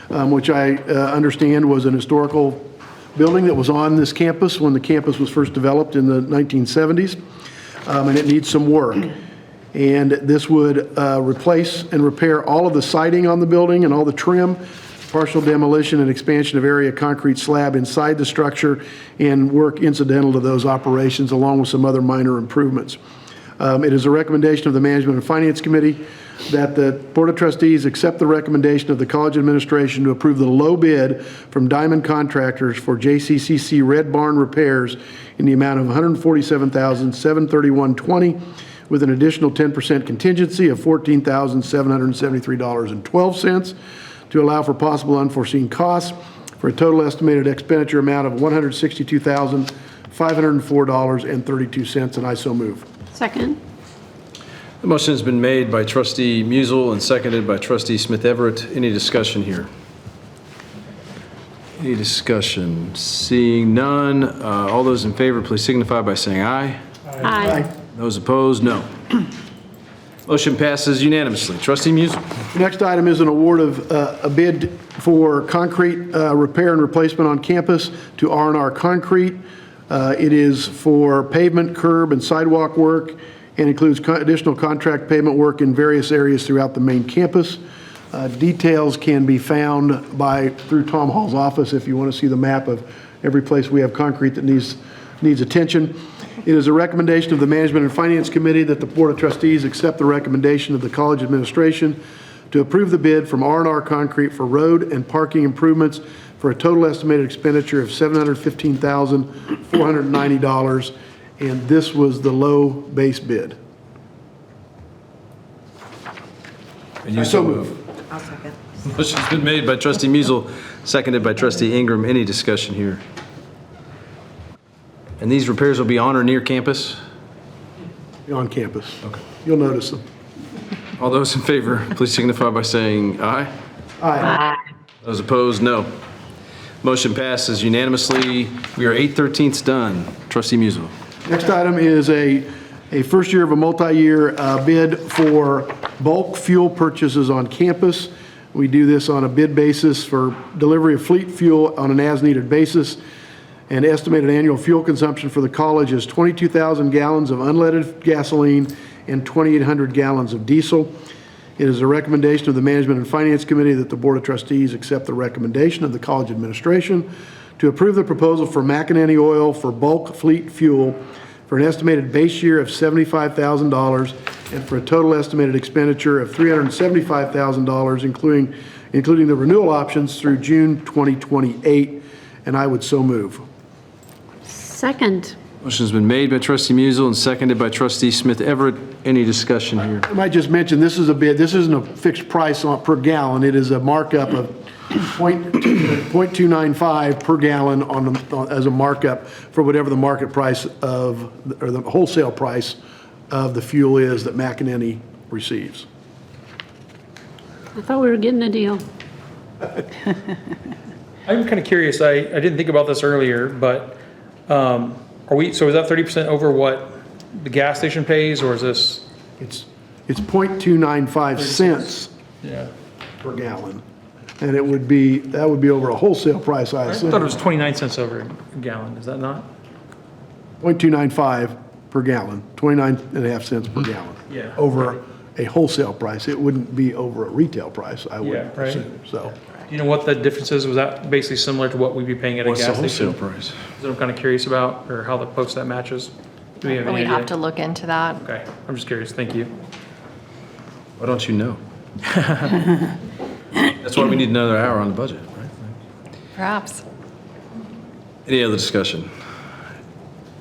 which I understand was an historical building that was on this campus when the campus was first developed in the 1970s, and it needs some work. And this would replace and repair all of the siding on the building and all the trim, partial demolition and expansion of area concrete slab inside the structure, and work incidental to those operations, along with some other minor improvements. It is a recommendation of the Management and Finance Committee that the Board of Trustees accept the recommendation of the college administration to approve the low bid from Diamond Contractors for JCCC Red Barn repairs in the amount of $147,731.20, with an additional 10% contingency of $14,773.12 to allow for possible unforeseen costs, for a total estimated expenditure amount of $162,504.32, and I so move. Second. The motion has been made by Trustee Musel and seconded by Trustee Smith Everett. Any discussion here? Any discussion? Seeing none, all those in favor, please signify by saying aye. Aye. Those opposed, no. Motion passes unanimously. Trustee Musel. The next item is an award of a bid for concrete repair and replacement on campus to R&R Concrete. It is for pavement, curb, and sidewalk work, and includes additional contract pavement work in various areas throughout the main campus. Details can be found through Tom Hall's office if you want to see the map of every place we have concrete that needs attention. It is a recommendation of the Management and Finance Committee that the Board of Trustees accept the recommendation of the college administration to approve the bid from R&R Concrete for road and parking improvements for a total estimated expenditure of $715,490, and this was the low base bid. And you so move. I'll second. Motion's been made by Trustee Musel, seconded by Trustee Ingram. Any discussion here? And these repairs will be on or near campus? On campus. Okay. You'll notice them. All those in favor, please signify by saying aye. Aye. Those opposed, no. Motion passes unanimously. We are 8/13 done. Trustee Musel. Next item is a first year of a multi-year bid for bulk fuel purchases on campus. We do this on a bid basis for delivery of fleet fuel on an as-needed basis. And estimated annual fuel consumption for the college is 22,000 gallons of unleaded gasoline and 2,800 gallons of diesel. It is a recommendation of the Management and Finance Committee that the Board of Trustees accept the recommendation of the college administration to approve the proposal for McInerney Oil for bulk fleet fuel for an estimated base year of $75,000 and for a total estimated expenditure of $375,000, including the renewal options through June 2028, and I would so move. Second. Motion's been made by Trustee Musel and seconded by Trustee Smith Everett. Any discussion here? I might just mention, this is a bid, this isn't a fixed price per gallon, it is a markup of .295 per gallon as a markup for whatever the market price or the wholesale price of the fuel is that McInerney receives. I thought we were getting a deal. I'm kind of curious, I didn't think about this earlier, but so is that 30% over what the gas station pays, or is this? It's .295 cents Yeah. per gallon. And that would be over a wholesale price, I I assume. thought it was 29 cents over a gallon, is that not? .295 per gallon, 29.5 cents per gallon. Yeah. Over a wholesale price. It wouldn't be over a retail price, I would Yeah, right. assume, so. Do you know what the difference is? Was that basically similar to what we'd be paying at a What's the gas station? wholesale price? That's what I'm kind of curious about, or how the post that matches. Do we have any We'd idea? have to look into that. Okay, I'm just curious, thank you. Why don't you know? That's why we need another hour on the budget, right? Perhaps. Any other discussion?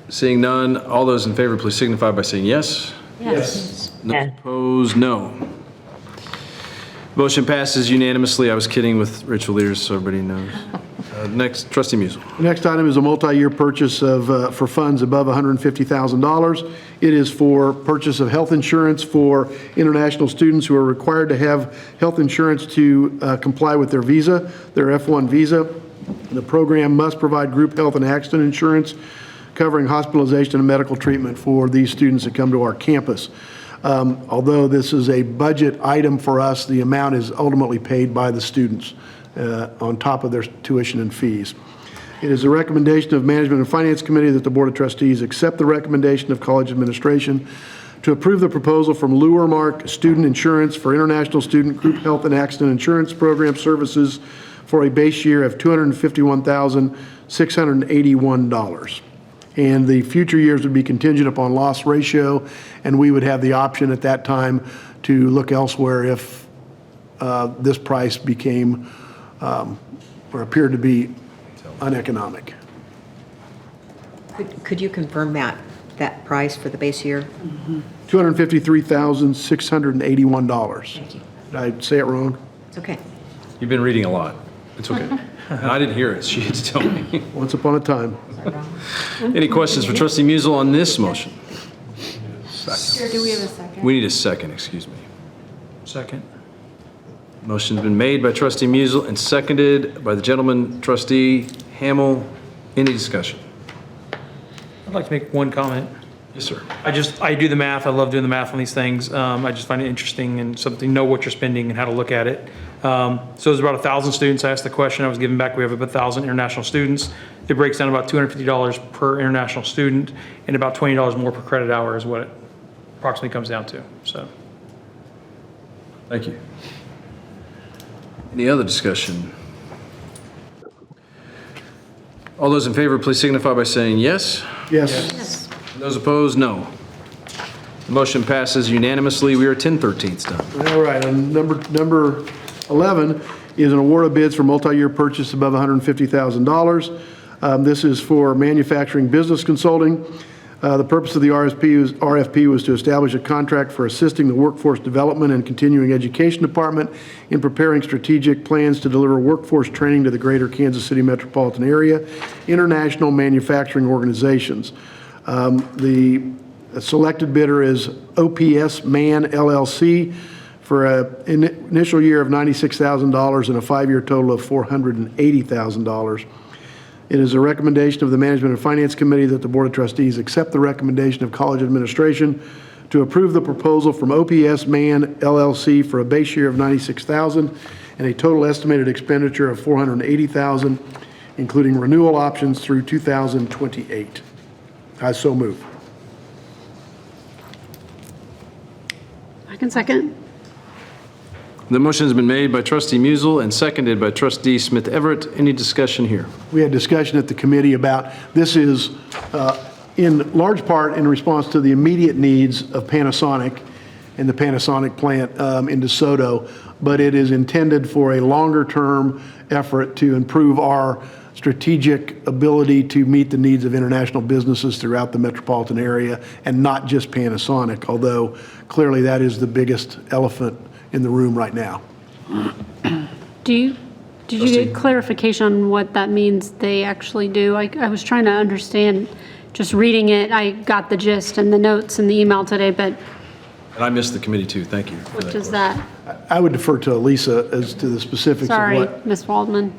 Seeing none, all those in favor, please signify by saying yes. Yes. Those opposed, no. Motion passes unanimously. I was kidding with Rachel Lears, so everybody knows. Next, Trustee Musel. The next item is a multi-year purchase for funds above $150,000. It is for purchase of health insurance for international students who are required to have health insurance to comply with their visa, their F1 visa. The program must provide group health and accident insurance covering hospitalization and medical treatment for these students that come to our campus. Although this is a budget item for us, the amount is ultimately paid by the students on top of their tuition and fees. It is a recommendation of Management and Finance Committee that the Board of Trustees accept the recommendation of college administration to approve the proposal from Luermark Student Insurance for International Student Group Health and Accident Insurance Program Services for a base year of $251,681. And the future years would be contingent upon loss ratio, and we would have the option at that time to look elsewhere if this price became or appeared to be uneconomic. Could you confirm that price for the base year? $253,681. Thank you. Did I say it wrong? It's okay. You've been reading a lot. It's okay. I didn't hear it. She had to tell me. Once upon a time. Any questions for Trustee Musil on this motion? Do we have a second? We need a second, excuse me. Second. Motion's been made by Trustee Musil and seconded by the gentleman Trustee Hamel. Any discussion? I'd like to make one comment. Yes, sir. I do the math. I love doing the math on these things. I just find it interesting and something to know what you're spending and how to look at it. So there's about 1,000 students. I asked the question. I was given back. We have about 1,000 international students. It breaks down about $250 per international student and about $20 more per credit hour is what it approximately comes down to. So. Thank you. Any other discussion? All those in favor, please signify by saying yes. Yes. Those opposed, no. The motion passes unanimously. We are 10/13 done. All right, and number 11 is an award of bids for multi-year purchase above $150,000. This is for manufacturing business consulting. The purpose of the RFP was to establish a contract for assisting the Workforce Development and Continuing Education Department in preparing strategic plans to deliver workforce training to the greater Kansas City metropolitan area, international manufacturing organizations. The selected bidder is OPS Man LLC for an initial year of $96,000 and a 5-year total of $480,000. It is a recommendation of the Management and Finance Committee that the Board of Trustees accept the recommendation of college administration to approve the proposal from OPS Man LLC for a base year of $96,000 and a total estimated expenditure of $480,000, including renewal options through 2028. I so move. I can second. The motion has been made by Trustee Musil and seconded by Trustee Smith Everett. Any discussion here? We had discussion at the committee about, this is in large part in response to the immediate needs of Panasonic and the Panasonic plant in DeSoto, but it is intended for a longer-term effort to improve our strategic ability to meet the needs of international businesses throughout the metropolitan area and not just Panasonic, although clearly that is the biggest elephant in the room right now. Did you get clarification on what that means they actually do? I was trying to understand, just reading it, I got the gist and the notes in the email today, but And I missed the committee too. Thank you. for what that does question. that, I would defer to Elisa as to the specifics of sorry, what. Ms. Waldman.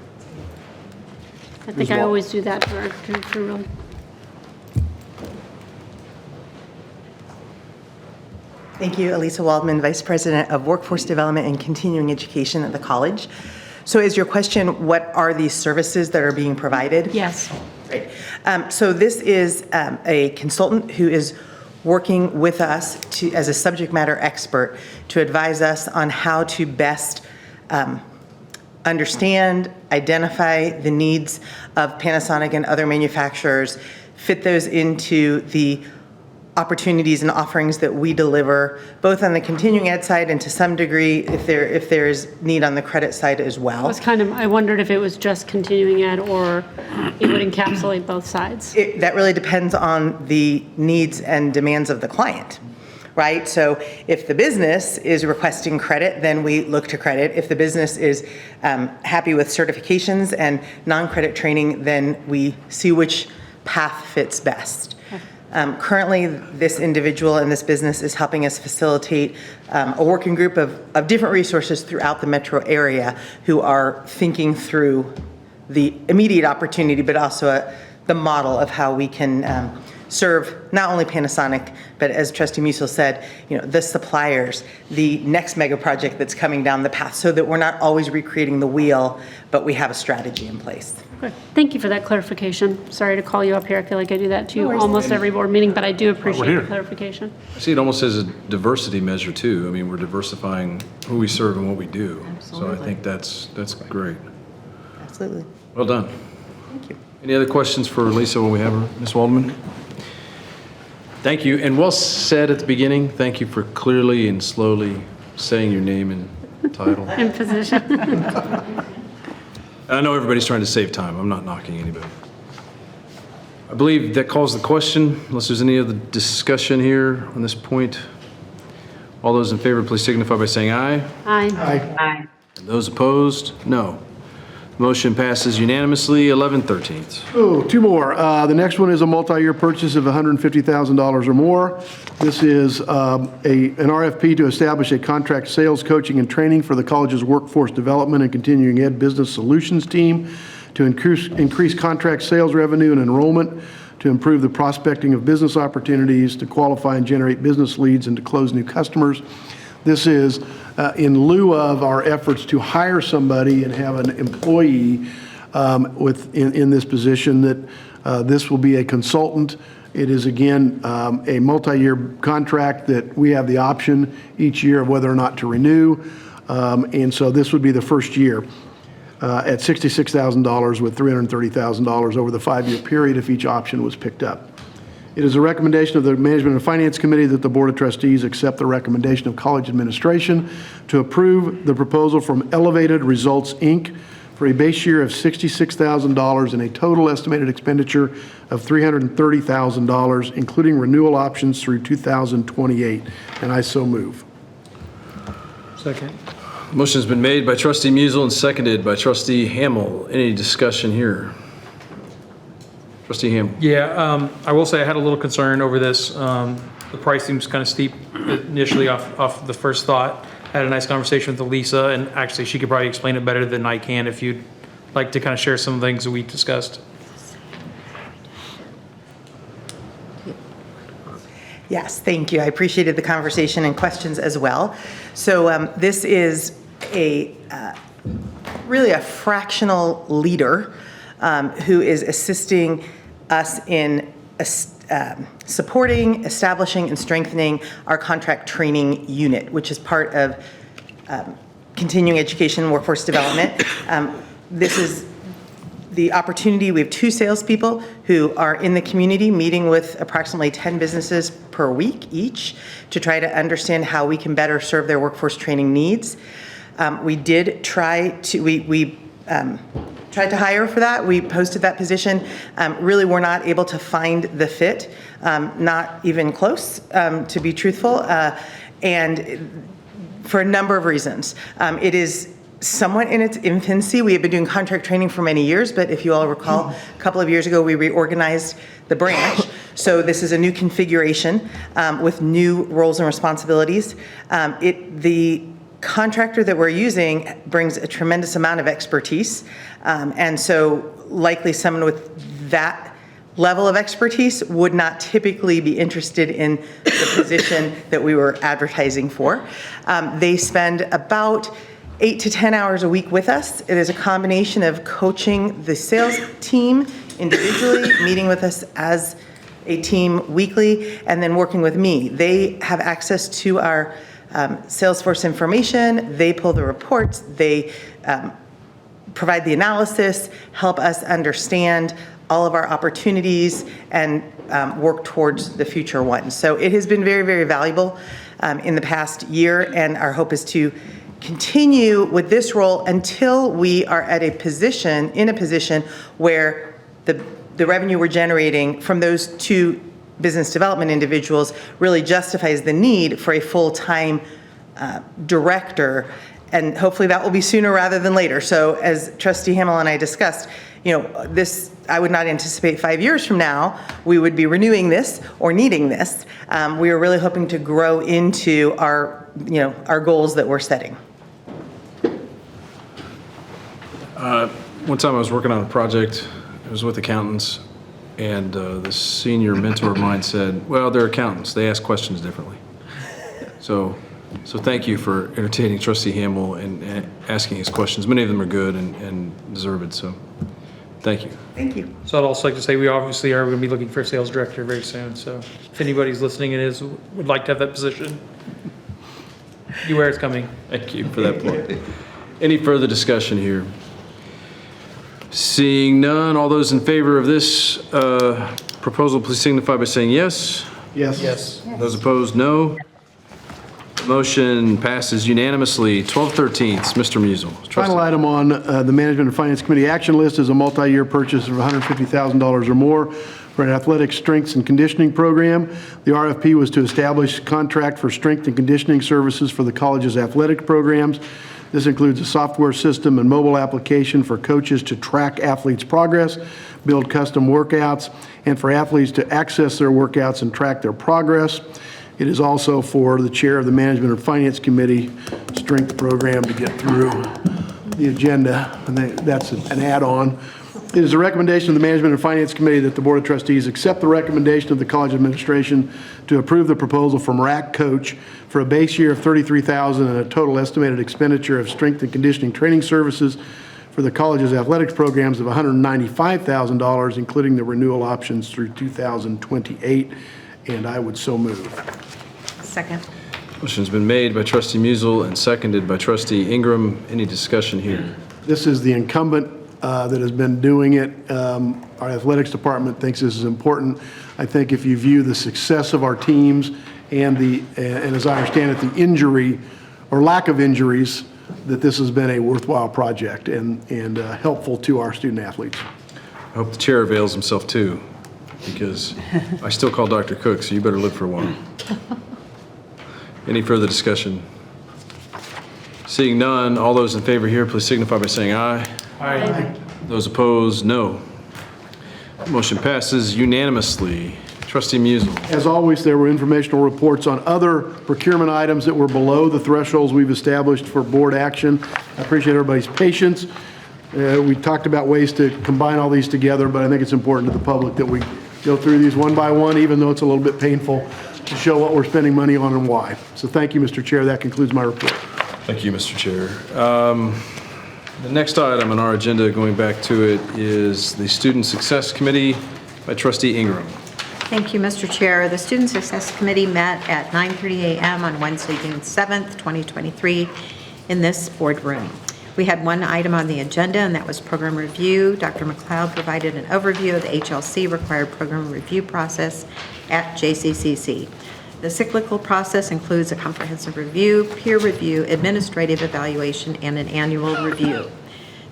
I think I Wal- always do that for real. Thank you, Elisa Waldman, Vice President of Workforce Development and Continuing Education at the college. So is your question, what are these services that are being provided? Yes. Great. So this is a consultant who is working with us as a subject matter expert to advise us on how to best understand, identify the needs of Panasonic and other manufacturers, fit those into the opportunities and offerings that we deliver, both on the continuing ed side and to some degree if there is need on the credit side as well. I wondered if it was just continuing ed or it would encapsulate both sides. That really depends on the needs and demands of the client, right? So if the business is requesting credit, then we look to credit. If the business is happy with certifications and non-credit training, then we see which path fits best. Currently, this individual and this business is helping us facilitate a working group of different resources throughout the metro area who are thinking through the immediate opportunity, but also the model of how we can serve not only Panasonic, but as Trustee Musil said, the suppliers, the next mega project that's coming down the path, so that we're not always recreating the wheel, but we have a strategy in place. Okay. Thank you for that clarification. Sorry to call you up here. I feel like I do that to you almost every board meeting, but I do appreciate the clarification. I see it almost as a diversity measure too. I mean, we're diversifying who we serve and what we do. So I think that's great. Absolutely. Well done. Thank you. Any other questions for Lisa when we have her? Ms. Waldman? Thank you, and well said at the beginning. Thank you for clearly and slowly saying your name and title. In position. I know everybody's trying to save time. I'm not knocking anybody. I believe that calls the question, unless there's any other discussion here on this point. All those in favor, please signify by saying aye. Aye. Those opposed, no. Motion passes unanimously, 11/13. Oh, two more. The next one is a multi-year purchase of $150,000 or more. This is an RFP to establish a contract sales, coaching, and training for the college's workforce development and continuing ed business solutions team to increase contract sales revenue and enrollment, to improve the prospecting of business opportunities, to qualify and generate business leads, and to close new customers. This is in lieu of our efforts to hire somebody and have an employee in this position, that this will be a consultant. It is, again, a multi-year contract that we have the option each year of whether or not to renew. And so this would be the first year at $66,000 with $330,000 over the 5-year period if each option was picked up. It is a recommendation of the Management and Finance Committee that the Board of Trustees accept the recommendation of college administration to approve the proposal from Elevated Results, Inc. for a base year of $66,000 and a total estimated expenditure of $330,000, including renewal options through 2028. And I so move. Second. Motion's been made by Trustee Musil and seconded by Trustee Hamel. Any discussion here? Trustee Hamel. Yeah, I will say I had a little concern over this. The price seems kind of steep initially off the first thought. Had a nice conversation with Elisa, and actually she could probably explain it better than I can if you'd like to kind of share some things that we discussed. Yes, thank you. I appreciated the conversation and questions as well. So this is really a fractional leader who is assisting us in supporting, establishing, and strengthening our contract training unit, which is part of continuing education and workforce development. This is the opportunity. We have 2 salespeople who are in the community meeting with approximately 10 businesses per week each to try to understand how we can better serve their workforce training needs. We did try to, tried to hire for that. We posted that position. Really, we're not able to find the fit, not even close, to be truthful, and for a number of reasons. It is somewhat in its infancy. We have been doing contract training for many years, but if you all recall, a couple of years ago, we reorganized the branch. So this is a new configuration with new roles and responsibilities. The contractor that we're using brings a tremendous amount of expertise. And so likely someone with that level of expertise would not typically be interested in the position that we were advertising for. They spend about 8 to 10 hours a week with us. It is a combination of coaching the sales team individually, meeting with us as a team weekly, and then working with me. They have access to our Salesforce information. They pull the reports. They provide the analysis, help us understand all of our opportunities, and work towards the future ones. So it has been very, very valuable in the past year, and our hope is to continue with this role until we are at a position where the revenue we're generating from those 2 business development individuals really justifies the need for a full-time director, and hopefully that will be sooner rather than later. So as Trustee Hamel and I discussed, this, I would not anticipate 5 years from now we would be renewing this or needing this. We are really hoping to grow into our goals that we're setting. one time I was working on a project, it was with accountants, and the senior mentor of mine said, well, they're accountants, they ask questions differently. So thank you for entertaining Trustee Hamel and asking his questions. Many of them are good and deserved, so thank you. Thank you. So I'd also like to say, we obviously are going to be looking for a sales director very soon, so if anybody's listening and would like to have that position, beware it's coming. Thank you for that point. Any further discussion here? Seeing none, all those in favor of this proposal, please signify by saying yes. Yes. Yes. Those opposed, no. Motion passes unanimously. 12/13, Mr. Musel. Final item on the Management and Finance Committee action list is a multi-year purchase of $150,000 or more for an athletic strengths and conditioning program. The RFP was to establish a contract for strength and conditioning services for the college's athletic programs. This includes a software system and mobile application for coaches to track athletes' progress, build custom workouts, and for athletes to access their workouts and track their progress. It is also for the chair of the Management and Finance Committee strength program to get through the agenda, and that's an add-on. It is a recommendation of the Management and Finance Committee that the Board of Trustees accept the recommendation of the college administration to approve the proposal from RAC Coach for a base year of $33,000 and a total estimated expenditure of strength and conditioning training services for the college's athletics programs of $195,000, including the renewal options through 2028, and I would so move. Second. Motion's been made by Trustee Musel and seconded by Trustee Ingram. Any discussion here? This is the incumbent that has been doing it. Our athletics department thinks this is important. I think if you view the success of our teams and as I understand it, the injury or lack of injuries, that this has been a worthwhile project and helpful to our student athletes. I hope the chair avails himself too, because I still call Dr. Cook, so you better live for a while. Any further discussion? Seeing none, all those in favor here, please signify by saying aye. Aye. Those opposed, no. Motion passes unanimously. Trustee Musel. As always, there were informational reports on other procurement items that were below the thresholds we've established for board action. I appreciate everybody's patience. We talked about ways to combine all these together, but I think it's important to the public that we go through these one by one, even though it's a little bit painful to show what we're spending money on and why. So thank you, Mr. Chair. That concludes my report. Thank you, Mr. Chair. The next item on our agenda, going back to it, is the Student Success Committee by Trustee Ingram. Thank you, Mr. Chair. The Student Success Committee met at 9:30 a.m. on Wednesday, June 7th, 2023, in this boardroom. We had one item on the agenda, and that was program review. Dr. McLeod provided an overview of the HLC required program review process at JCCC. The cyclical process includes a comprehensive review, peer review, administrative evaluation, and an annual review.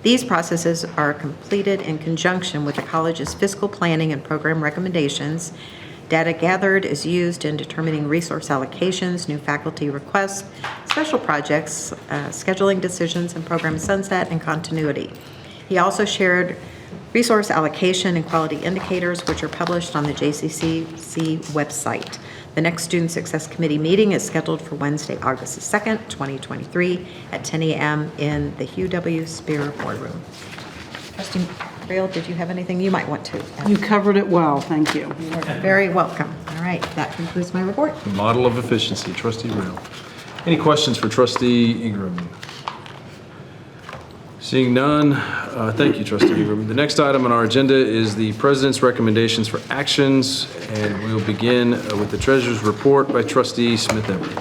These processes are completed in conjunction with the college's fiscal planning and program recommendations. Data gathered is used in determining resource allocations, new faculty requests, special projects, scheduling decisions, and program sunset and continuity. He also shared resource allocation and quality indicators, which are published on the JCCC website. The next Student Success Committee meeting is scheduled for Wednesday, August the 2nd, 2023 at 10 a.m. in the Hugh W. Spear Boardroom. Trustee Rail, did you have anything you might want to add? You covered it well, thank you. You are very welcome. All right, that concludes my report. The model of efficiency, Trustee Rail. Any questions for Trustee Ingram? Seeing none, thank you, Trustee Ingram. The next item on our agenda is the President's recommendations for actions, and we'll begin with the Treasurer's report by Trustee Smith-Everett.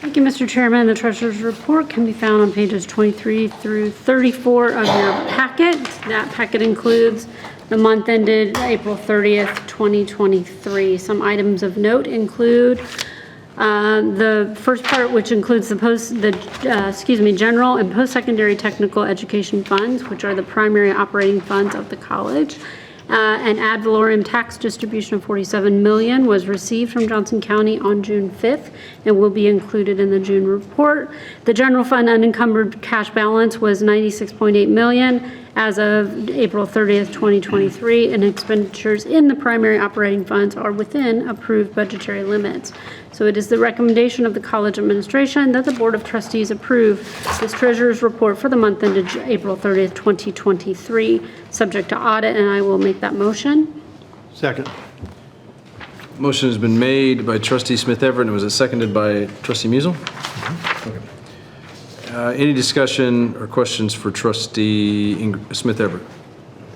Thank you, Mr. Chairman. The Treasurer's report can be found on pages 23 through 34 of your packet. That packet includes the month ended April 30th, 2023. Some items of note include the first part, which includes the general and post-secondary technical education funds, which are the primary operating funds of the college. An ad valorem tax distribution of $47 million was received from Johnson County on June 5th and will be included in the June report. The general fund unencumbered cash balance was $96.8 million as of April 30th, 2023, and expenditures in the primary operating funds are within approved budgetary limits. So it is the recommendation of the college administration that the Board of Trustees approve this treasurer's report for the month ended April 30th, 2023, subject to audit, and I will make that motion. Second. Motion has been made by trustee Smith Everett, and was it seconded by trustee Musil? Okay. Any discussion or questions for trustee Smith Everett?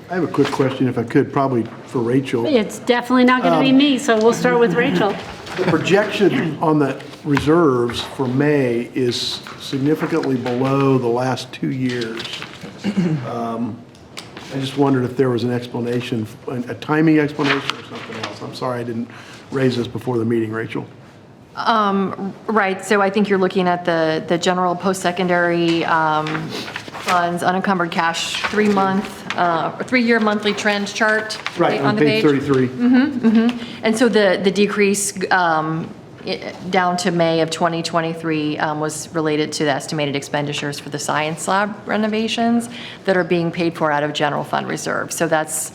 I have a quick question, if I could, probably for Rachel. It's definitely not going to be me, so we'll start with Rachel. The projection on the reserves for May is significantly below the last 2 years. I just wondered if there was an explanation, a timing explanation or something else. I'm sorry I didn't raise this before the meeting, Rachel. Right, so I think you're looking at the general post-secondary funds, unencumbered cash, 3-year monthly trend chart. Right, on the page 33. And so the decrease down to May of 2023 was related to the estimated expenditures for the science lab renovations that are being paid for out of general fund reserve. So that's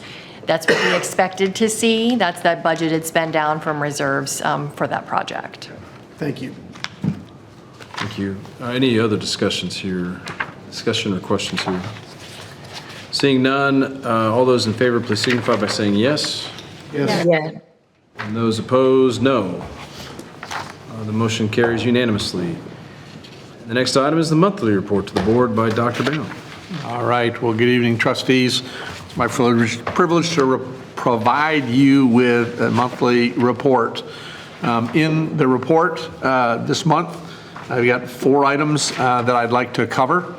what we expected to see. That's that budgeted spend down from reserves for that project. Thank you. Thank you. Any other discussions here? Discussion or questions here? Seeing none, all those in favor, please signify by saying yes. Yes. Yeah. And those opposed, no. The motion carries unanimously. The next item is the monthly report to the board by Dr. Bound. All right, well, good evening, trustees. It's my privilege to provide you with a monthly report. In the report this month, I've got 4 items that I'd like to cover.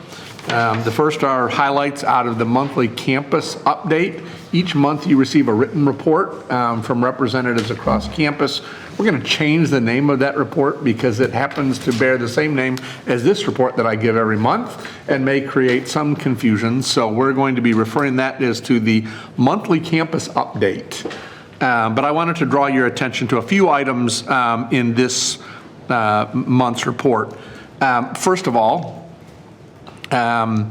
The first are highlights out of the monthly campus update. Each month you receive a written report from representatives across campus. We're going to change the name of that report because it happens to bear the same name as this report that I give every month and may create some confusion. So we're going to be referring that as to the monthly campus update. But I wanted to draw your attention to a few items in this month's report. First of all, there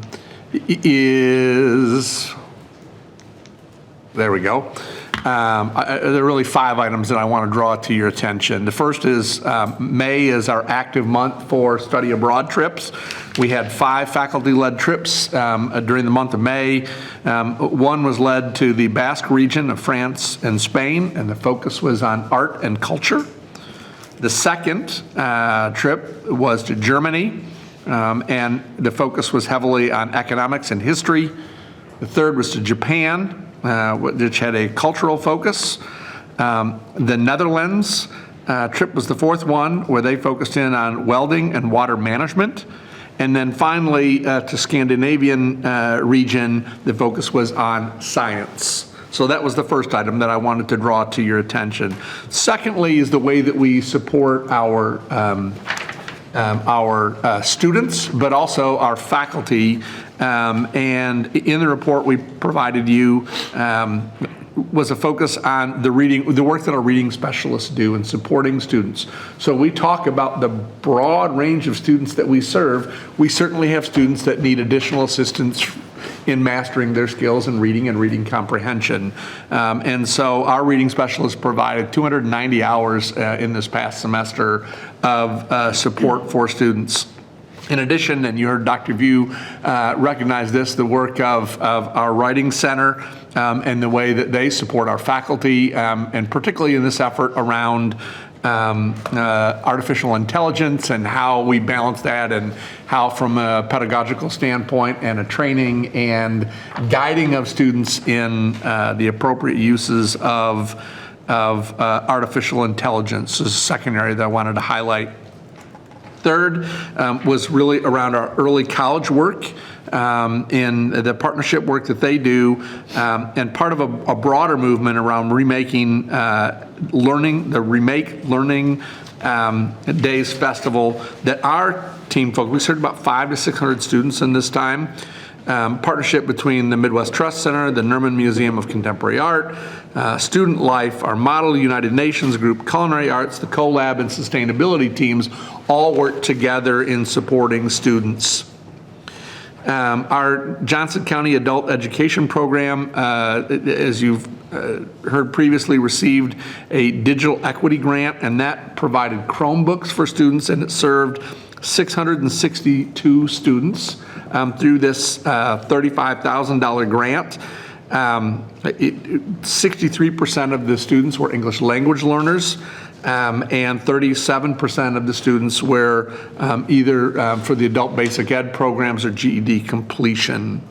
we go. There are really 5 items that I want to draw to your attention. The first is May is our active month for study abroad trips. We had 5 faculty-led trips during the month of May. One was led to the Basque region of France and Spain, and the focus was on art and culture. The second trip was to Germany, and the focus was heavily on economics and history. The third was to Japan, which had a cultural focus. The Netherlands trip was the 4th one, where they focused in on welding and water management. And then finally, to Scandinavian region, the focus was on science. So that was the first item that I wanted to draw to your attention. Secondly is the way that we support our students, but also our faculty. And in the report we provided you was a focus on the work that our reading specialists do in supporting students. So we talk about the broad range of students that we serve. We certainly have students that need additional assistance in mastering their skills in reading and reading comprehension. And so our reading specialists provided 290 hours in this past semester of support for students. In addition, and you heard Dr. View recognize this, the work of our Writing Center and the way that they support our faculty, and particularly in this effort around artificial intelligence and how we balance that, and how from a pedagogical standpoint and a training and guiding of students in the appropriate uses of artificial intelligence is a second area that I wanted to highlight. Third was really around our early college work in the partnership work that they do, and part of a broader movement around remaking learning, the Remake Learning Days Festival that our team focused. We served about 500 to 600 students in this time. Partnership between the Midwest Trust Center, the Nerman Museum of Contemporary Art, Student Life, our Model United Nations group, Culinary Arts, the CoLab, and sustainability teams all work together in supporting students. Our Johnson County Adult Education Program, as you've heard previously, received a digital equity grant, and that provided Chromebooks for students, and it served 662 students through this $35,000 grant. 63% of the students were English language learners, and 37% of the students were either for the adult basic ed programs or GED completion.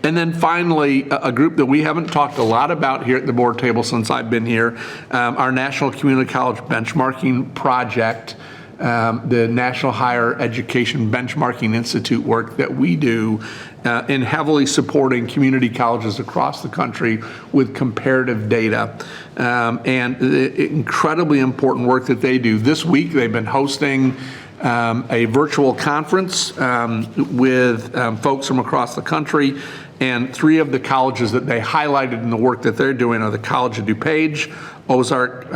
And then finally, a group that we haven't talked a lot about here at the board table since I've been here, our National Community College Benchmarking Project, the National Higher Education Benchmarking Institute work that we do in heavily supporting community colleges across the country with comparative data. And the incredibly important work that they do. This week, they've been hosting a virtual conference with folks from across the country, and 3 of the colleges that they highlighted in the work that they're doing are the College of DuPage, Ozark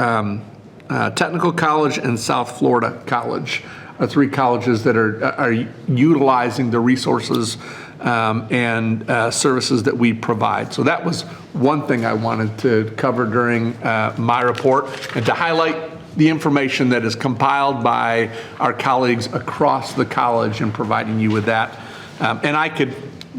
Technical College, and South Florida College, are 3 colleges that are utilizing the resources and services that we provide. So that was one thing I wanted to cover during my report, and to highlight the information that is compiled by our colleagues across the college and providing you with that. And I could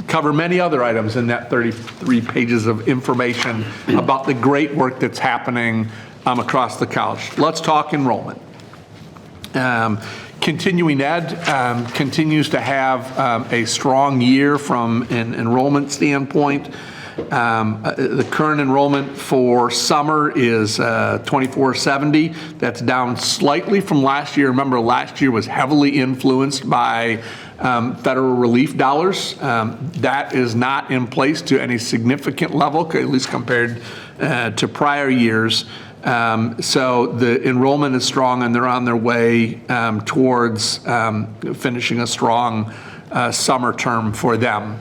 cover many other items in that 33 pages of information about the great work that's happening across the college. Let's talk enrollment. Continuing ed continues to have a strong year from an enrollment standpoint. The current enrollment for summer is 2470. That's down slightly from last year. Remember, last year was heavily influenced by federal relief dollars. That is not in place to any significant level, at least compared to prior years. So the enrollment is strong, and they're on their way towards finishing a strong summer term for them.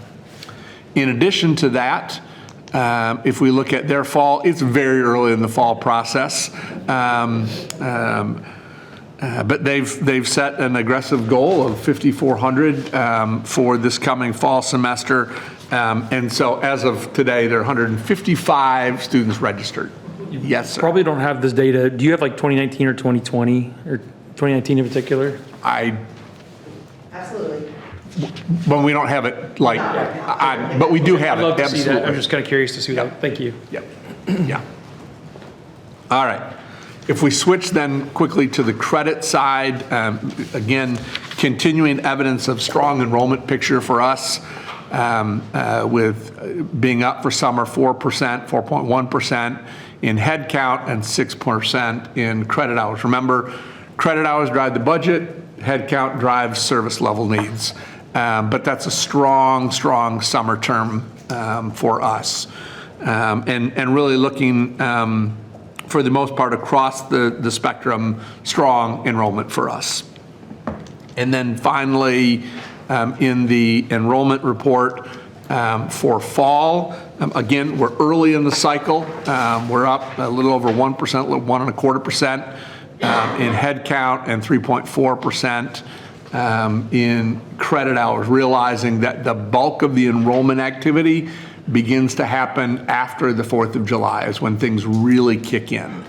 In addition to that, if we look at their fall, it's very early in the fall process. But they've set an aggressive goal of 5,400 for this coming fall semester. And so as of today, there are 155 students registered. Yes, sir. Probably don't have this data. Do you have like 2019 or 2020 or 2019 in particular? Absolutely. But we don't have it like, but we do have I'd love it, to see that. absolutely. I'm just kind of curious to see that. Thank you. Yep, yeah. All right. If we switch then quickly to the credit side, again, continuing evidence of strong enrollment picture for us, with being up for summer 4%, 4.1% in head count, and 6% in credit hours. Remember, credit hours drive the budget, head count drives service level needs. But that's a strong, strong summer term for us. And really looking, for the most part, across the spectrum, strong enrollment for us. And then finally, in the enrollment report for fall, again, we're early in the cycle. We're up a little over 1%, 1.25% in head count, and 3.4% in credit hours, realizing that the bulk of the enrollment activity begins to happen after the 4th of July, is when things really kick in.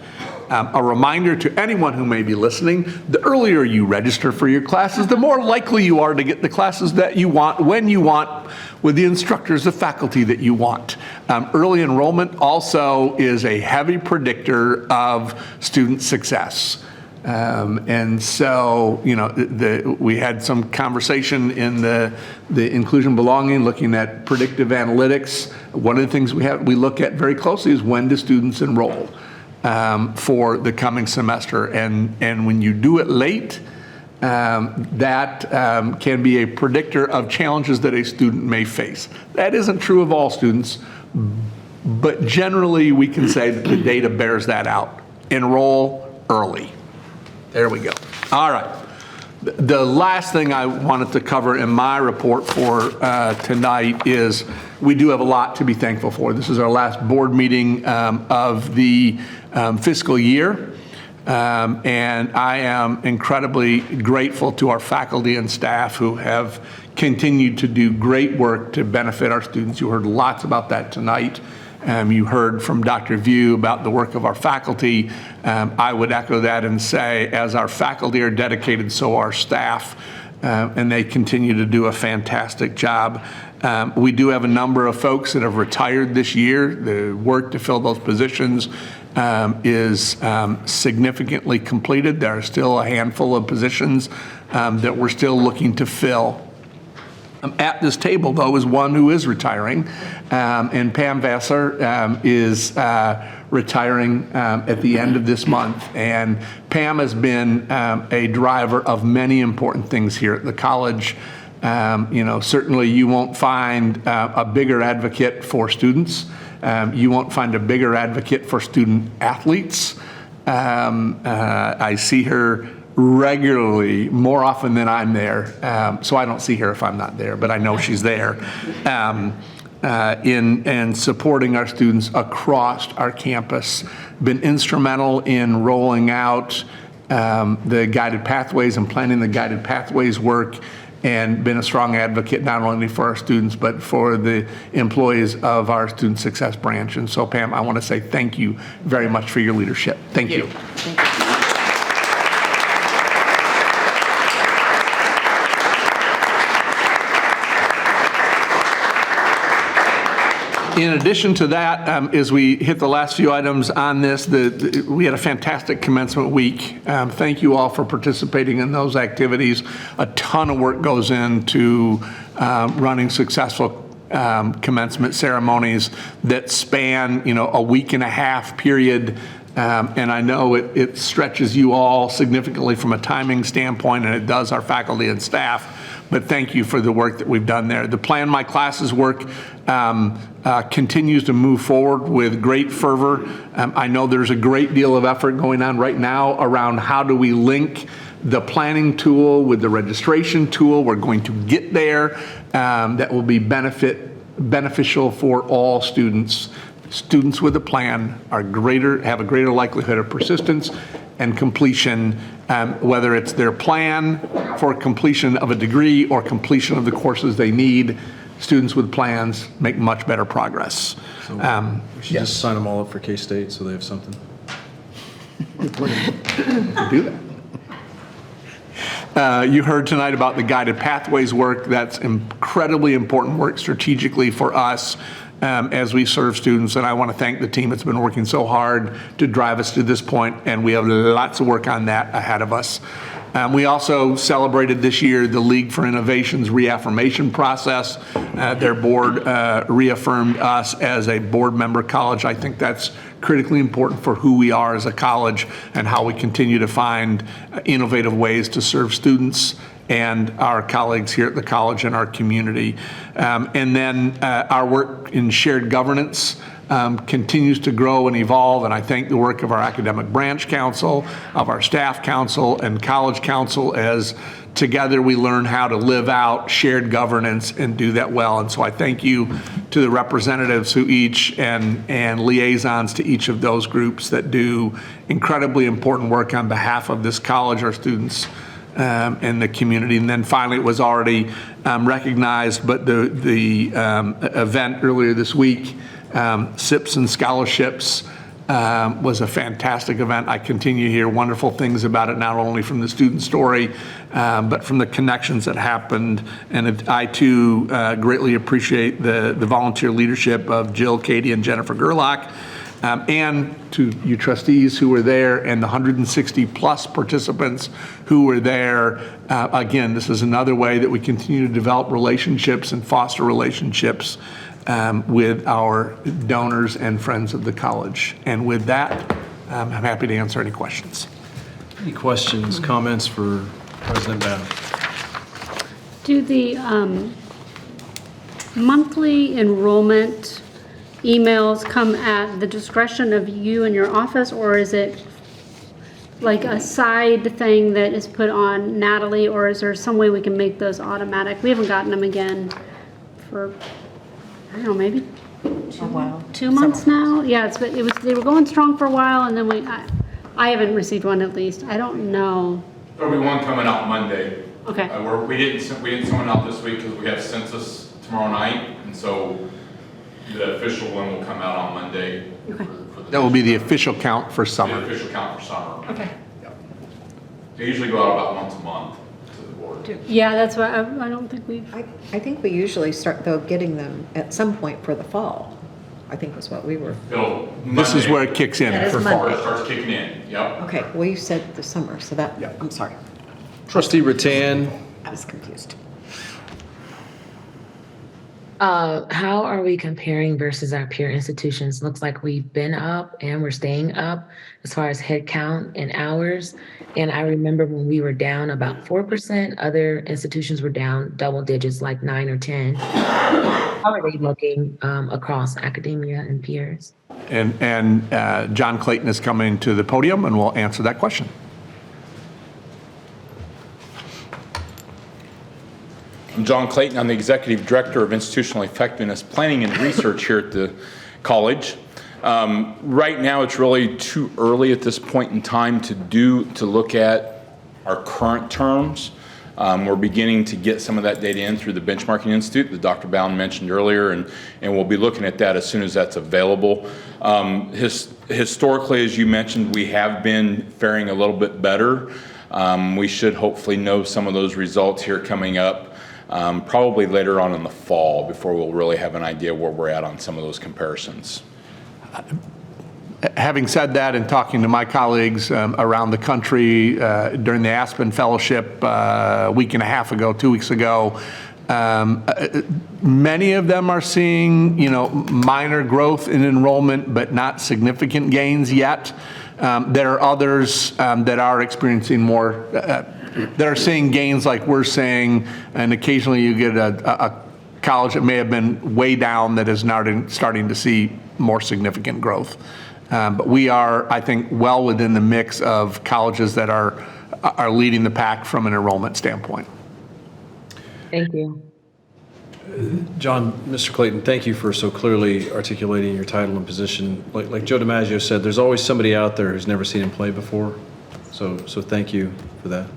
A reminder to anyone who may be listening, the earlier you register for your classes, the more likely you are to get the classes that you want, when you want, with the instructors, the faculty that you want. Early enrollment also is a heavy predictor of student success. And so, you know, we had some conversation in the inclusion belonging, looking at predictive analytics. One of the things we look at very closely is when do students enroll for the coming semester. And when you do it late, that can be a predictor of challenges that a student may face. That isn't true of all students, but generally we can say that the data bears that out. Enroll early. There we go. All right. The last thing I wanted to cover in my report for tonight is we do have a lot to be thankful for. This is our last board meeting of the fiscal year. And I am incredibly grateful to our faculty and staff who have continued to do great work to benefit our students. You heard lots about that tonight. You heard from Dr. View about the work of our faculty. I would echo that and say, as our faculty are dedicated, so are staff, and they continue to do a fantastic job. We do have a number of folks that have retired this year. The work to fill those positions is significantly completed. There are still a handful of positions that we're still looking to fill. At this table, though, is one who is retiring, and Pam Vassar is retiring at the end of this month. And Pam has been a driver of many important things here at the college. Certainly you won't find a bigger advocate for students. You won't find a bigger advocate for student athletes. I see her regularly, more often than I'm there. So I don't see her if I'm not there, but I know she's there in supporting our students across our campus. Been instrumental in rolling out the guided pathways and planning the guided pathways work, and been a strong advocate not only for our students, but for the employees of our Student Success Branch. And so, Pam, I want to say thank you very much for your leadership. Thank you. In addition to that, as we hit the last few items on this, we had a fantastic commencement week. Thank you all for participating in those activities. A ton of work goes into running successful commencement ceremonies that span, a week and a half period. And I know it stretches you all significantly from a timing standpoint, and it does our faculty and staff. But thank you for the work that we've done there. The Plan My Classes work continues to move forward with great fervor. I know there's a great deal of effort going on right now around how do we link the planning tool with the registration tool. We're going to get there. That will be beneficial for all students. Students with a plan have a greater likelihood of persistence and completion, whether it's their plan for completion of a degree or completion of the courses they need. Students with plans make much better progress. So we should just sign them all up for K-State so they have something. Do that. You heard tonight about the guided pathways work. That's incredibly important work strategically for us as we serve students. And I want to thank the team that's been working so hard to drive us to this point, and we have lots of work on that ahead of us. We also celebrated this year the League for Innovation's reaffirmation process. Their board reaffirmed us as a board member college. I think that's critically important for who we are as a college and how we continue to find innovative ways to serve students and our colleagues here at the college and our community. And then our work in shared governance continues to grow and evolve, and I thank the work of our academic branch council, of our staff council, and college council as together we learn how to live out shared governance and do that well. And so I thank you to the representatives who and liaisons to each of those groups that do incredibly important work on behalf of this college, our students, and the community. And then finally, it was already recognized, but the event earlier this week, SIPs and Scholarships, was a fantastic event. I continue to hear wonderful things about it, not only from the student story, but from the connections that happened. And I too greatly appreciate the volunteer leadership of Jill, Katie, and Jennifer Gerlach, and to you trustees who were there and the 160 plus participants who were there. Again, this is another way that we continue to develop relationships and foster relationships with our donors and friends of the college. And with that, I'm happy to answer any questions. Any questions, comments for President Bowden? Do the monthly enrollment emails come at the discretion of you and your office, or is it like a side thing that is put on Natalie, or is there some way we can make those automatic? We haven't gotten them again for, I don't know, maybe 2 months now. Yeah, they were going strong for a while, and then I I haven't received one at least. I don't know. There'll be one coming out Monday. Okay. We didn't send one out this week because we have census tomorrow night, and so the official one will come out on Monday. Okay. That will be the official count for The summer. official count for summer. Okay. They usually go out about once a month to the board. Yeah, that's why I don't think we've. I think we usually start, though, getting them at some point for the fall, I think was what we were. This is where it kicks in That is for fall. Monday. It starts kicking in, yep. Okay, well, you said the summer, so that, I'm sorry, Trustee Rattan, I was confused. How are we comparing versus our peer institutions? Looks like we've been up and we're staying up as far as head count and hours. And I remember when we were down about 4%, other institutions were down double digits, like 9 or 10. How are they looking across academia and peers? And John Clayton is coming to the podium and will answer that question. I'm John Clayton. I'm the Executive Director of Institutional Effectiveness Planning and Research here at the college. Right now, it's really too early at this point in time to look at our current terms. We're beginning to get some of that data in through the Benchmarking Institute that Dr. Bound mentioned earlier, and we'll be looking at that as soon as that's available. Historically, as you mentioned, we have been faring a little bit better. We should hopefully know some of those results here coming up. Probably later on in the fall before we'll really have an idea where we're at on some of those comparisons. Having said that, and talking to my colleagues around the country during the Aspen Fellowship a week and a half ago, 2 weeks ago, many of them are seeing, minor growth in enrollment, but not significant gains yet. There are others that are experiencing more, that are seeing gains like we're saying, and occasionally you get a college that may have been way down that is now starting to see more significant growth. But we are, I think, well within the mix of colleges that are leading the pack from an enrollment standpoint. Thank you. John, Mr. Clayton, thank you for so clearly articulating your title and position. Like Joe DiMaggio said, there's always somebody out there who's never seen him play before. So thank you for that.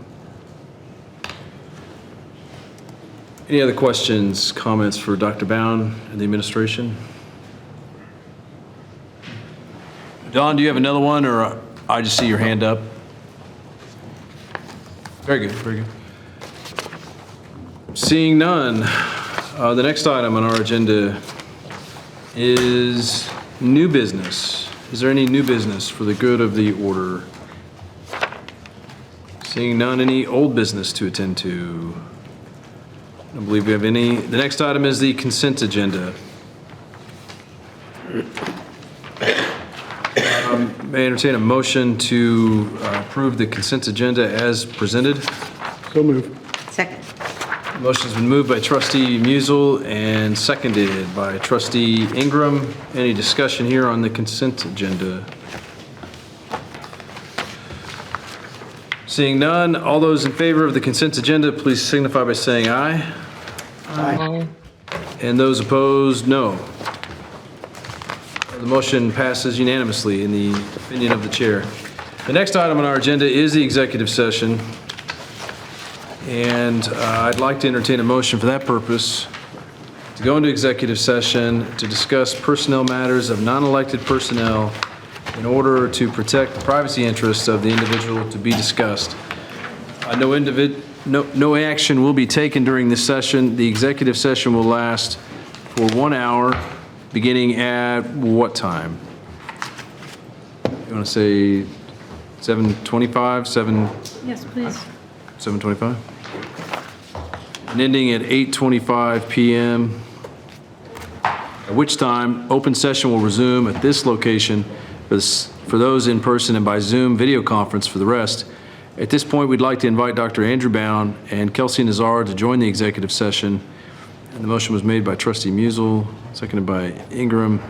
Any other questions, comments for Dr. Bound and the administration? Don, do you have another one, or I just see your hand up? Very good, very good. Seeing none, the next item on our agenda is new business. Is there any new business for the good of the order? Seeing none, any old business to attend to? I don't believe we have any. The next item is the consent agenda. May I entertain a motion to approve the consent agenda as presented? So moved. Second. Motion's been moved by Trustee Musel and seconded by Trustee Ingram. Any discussion here on the consent agenda? Seeing none, all those in favor of the consent agenda, please signify by saying aye. Aye. And those opposed, no. The motion passes unanimously in the opinion of the chair. The next item on our agenda is the executive session. And I'd like to entertain a motion for that purpose to go into executive session to discuss personnel matters of non-elected personnel in order to protect the privacy interests of the individual to be discussed. No action will be taken during this session. The executive session will last for 1 hour, beginning at what time? You want to say 7:25, Yes, please. 7:25? And ending at 8:25 p.m., at which time open session will resume at this location for those in person and by Zoom video conference for the rest. At this point, we'd like to invite Dr. Andrew Bound and Kelsey Nazar to join the executive session. And the motion was made by Trustee Musel, seconded by Ingram.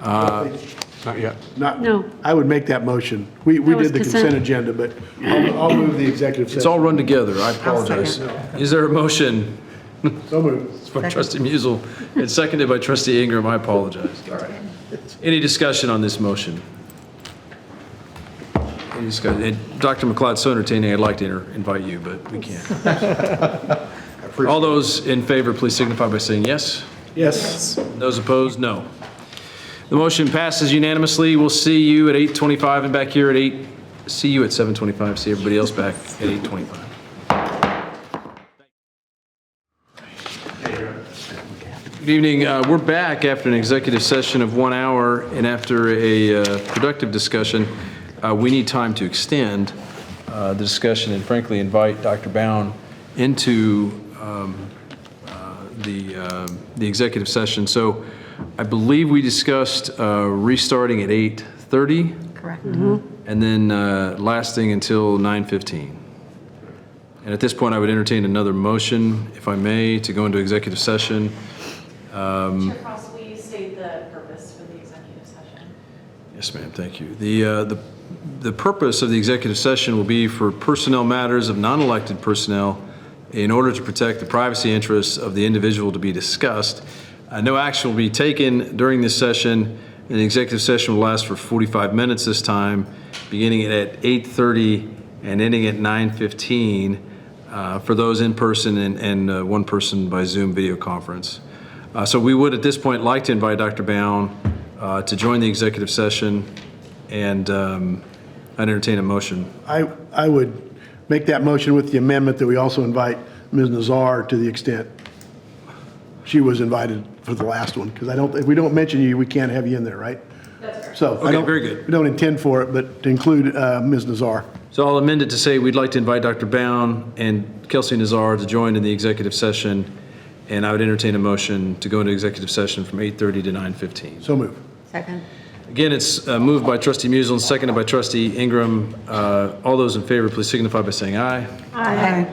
Not yet. No. I would make that motion. We was did the consent consent. agenda, but I'll move the executive session. It's all run together, I apologize. Is there a motion? So moved. By Trustee Musel and seconded by Trustee Ingram, I apologize. Any discussion on this motion? Any Dr. McLeod's so entertaining, I'd like to invite you, but we can't. All those in favor, please signify by saying yes. Yes. Those opposed, no. The motion passes unanimously. We'll see you at 8:25 and back here at 8. See you at 7:25. See everybody else back at 8:25. Good evening. We're back after an executive session of 1 hour, and after a productive discussion, we need time to extend the discussion and frankly invite Dr. Bound into the executive session. So I believe we discussed restarting at 8:30 Correct. and then lasting until 9:15. And at this point, I would entertain another motion, if I may, to go into executive session. Chair Frost, will you state the purpose for the executive session? Yes, ma'am, thank you. The purpose of the executive session will be for personnel matters of non-elected personnel in order to protect the privacy interests of the individual to be discussed. No action will be taken during this session, and the executive session will last for 45 minutes this time, beginning at 8:30 and ending at 9:15 for those in person and one person by Zoom video conference. So we would at this point like to invite Dr. Bound to join the executive session, and I'd entertain a motion. I would make that motion with the amendment that we also invite Ms. Nazar to the extent she was invited for the last one, because if we don't mention you, we can't have you in there, right? That's correct. So Okay, very good. We don't intend for it, but to include Ms. Nazar. So I'll amend it to say we'd like to invite Dr. Bound and Kelsey Nazar to join in the executive session, and I would entertain a motion to go into executive session from 8:30 to 9:15. So move. Second. Again, it's moved by Trustee Musil and seconded by Trustee Ingram. All those in favor, please signify by saying aye. Aye.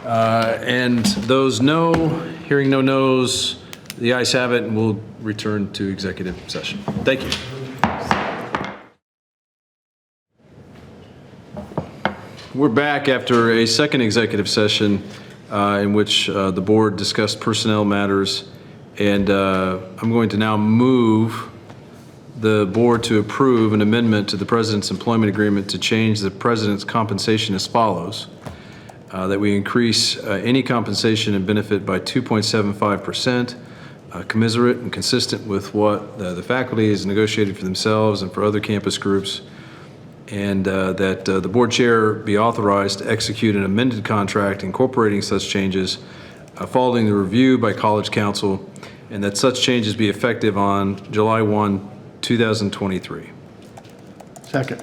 And those no, hearing no nos, the ayes have it, and we'll return to executive session. Thank you. We're back after a second executive session in which the board discussed personnel matters, and I'm going to now move the board to approve an amendment to the President's employment agreement to change the President's compensation as follows. That we increase any compensation and benefit by 2.75%, commiserate and consistent with what the faculty has negotiated for themselves and for other campus groups, and that the board chair be authorized to execute an amended contract incorporating such changes following the review by College Counsel, and that such changes be effective on July 1, 2023. Second.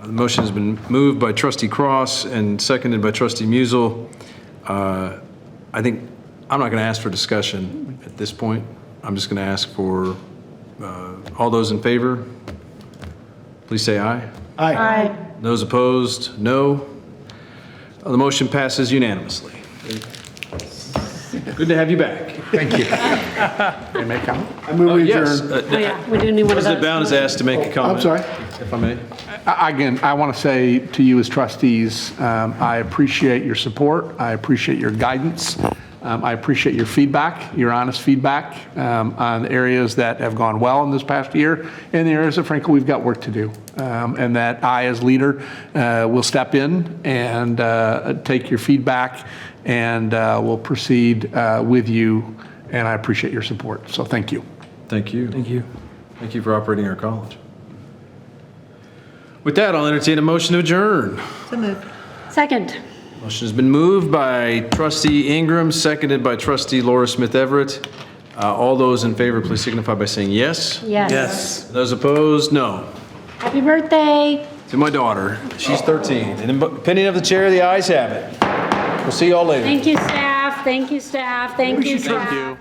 The motion has been moved by Trustee Cross and seconded by Trustee Musil. I think I'm not going to ask for discussion at this point. I'm just going to ask for all those in favor, please say aye. Aye. Those opposed, no. The motion passes unanimously. Good to have you back. Thank you. May I make a comment? I move we Yes. adjourn. Oh, yeah, we do need one of President those. Bound is asked to make a comment. I'm sorry. If I may. Again, I want to say to you as trustees, I appreciate your support. I appreciate your guidance. I appreciate your feedback, your honest feedback on the areas that have gone well in this past year and the areas that frankly we've got work to do. And that I as leader will step in and take your feedback and will proceed with you. And I appreciate your support. So thank you. Thank you. Thank you. Thank you for operating our college. With that, I'll entertain a motion to adjourn. So moved. Second. Motion has been moved by Trustee Ingram, seconded by Trustee Laura Smith Everett. All those in favor, please signify by saying yes. Yes. Those opposed, no. Happy birthday. To my daughter, she's 13. And opinion of the chair, the ayes have it. We'll see y'all later. Thank you, staff. Thank you, staff. Thank you, staff.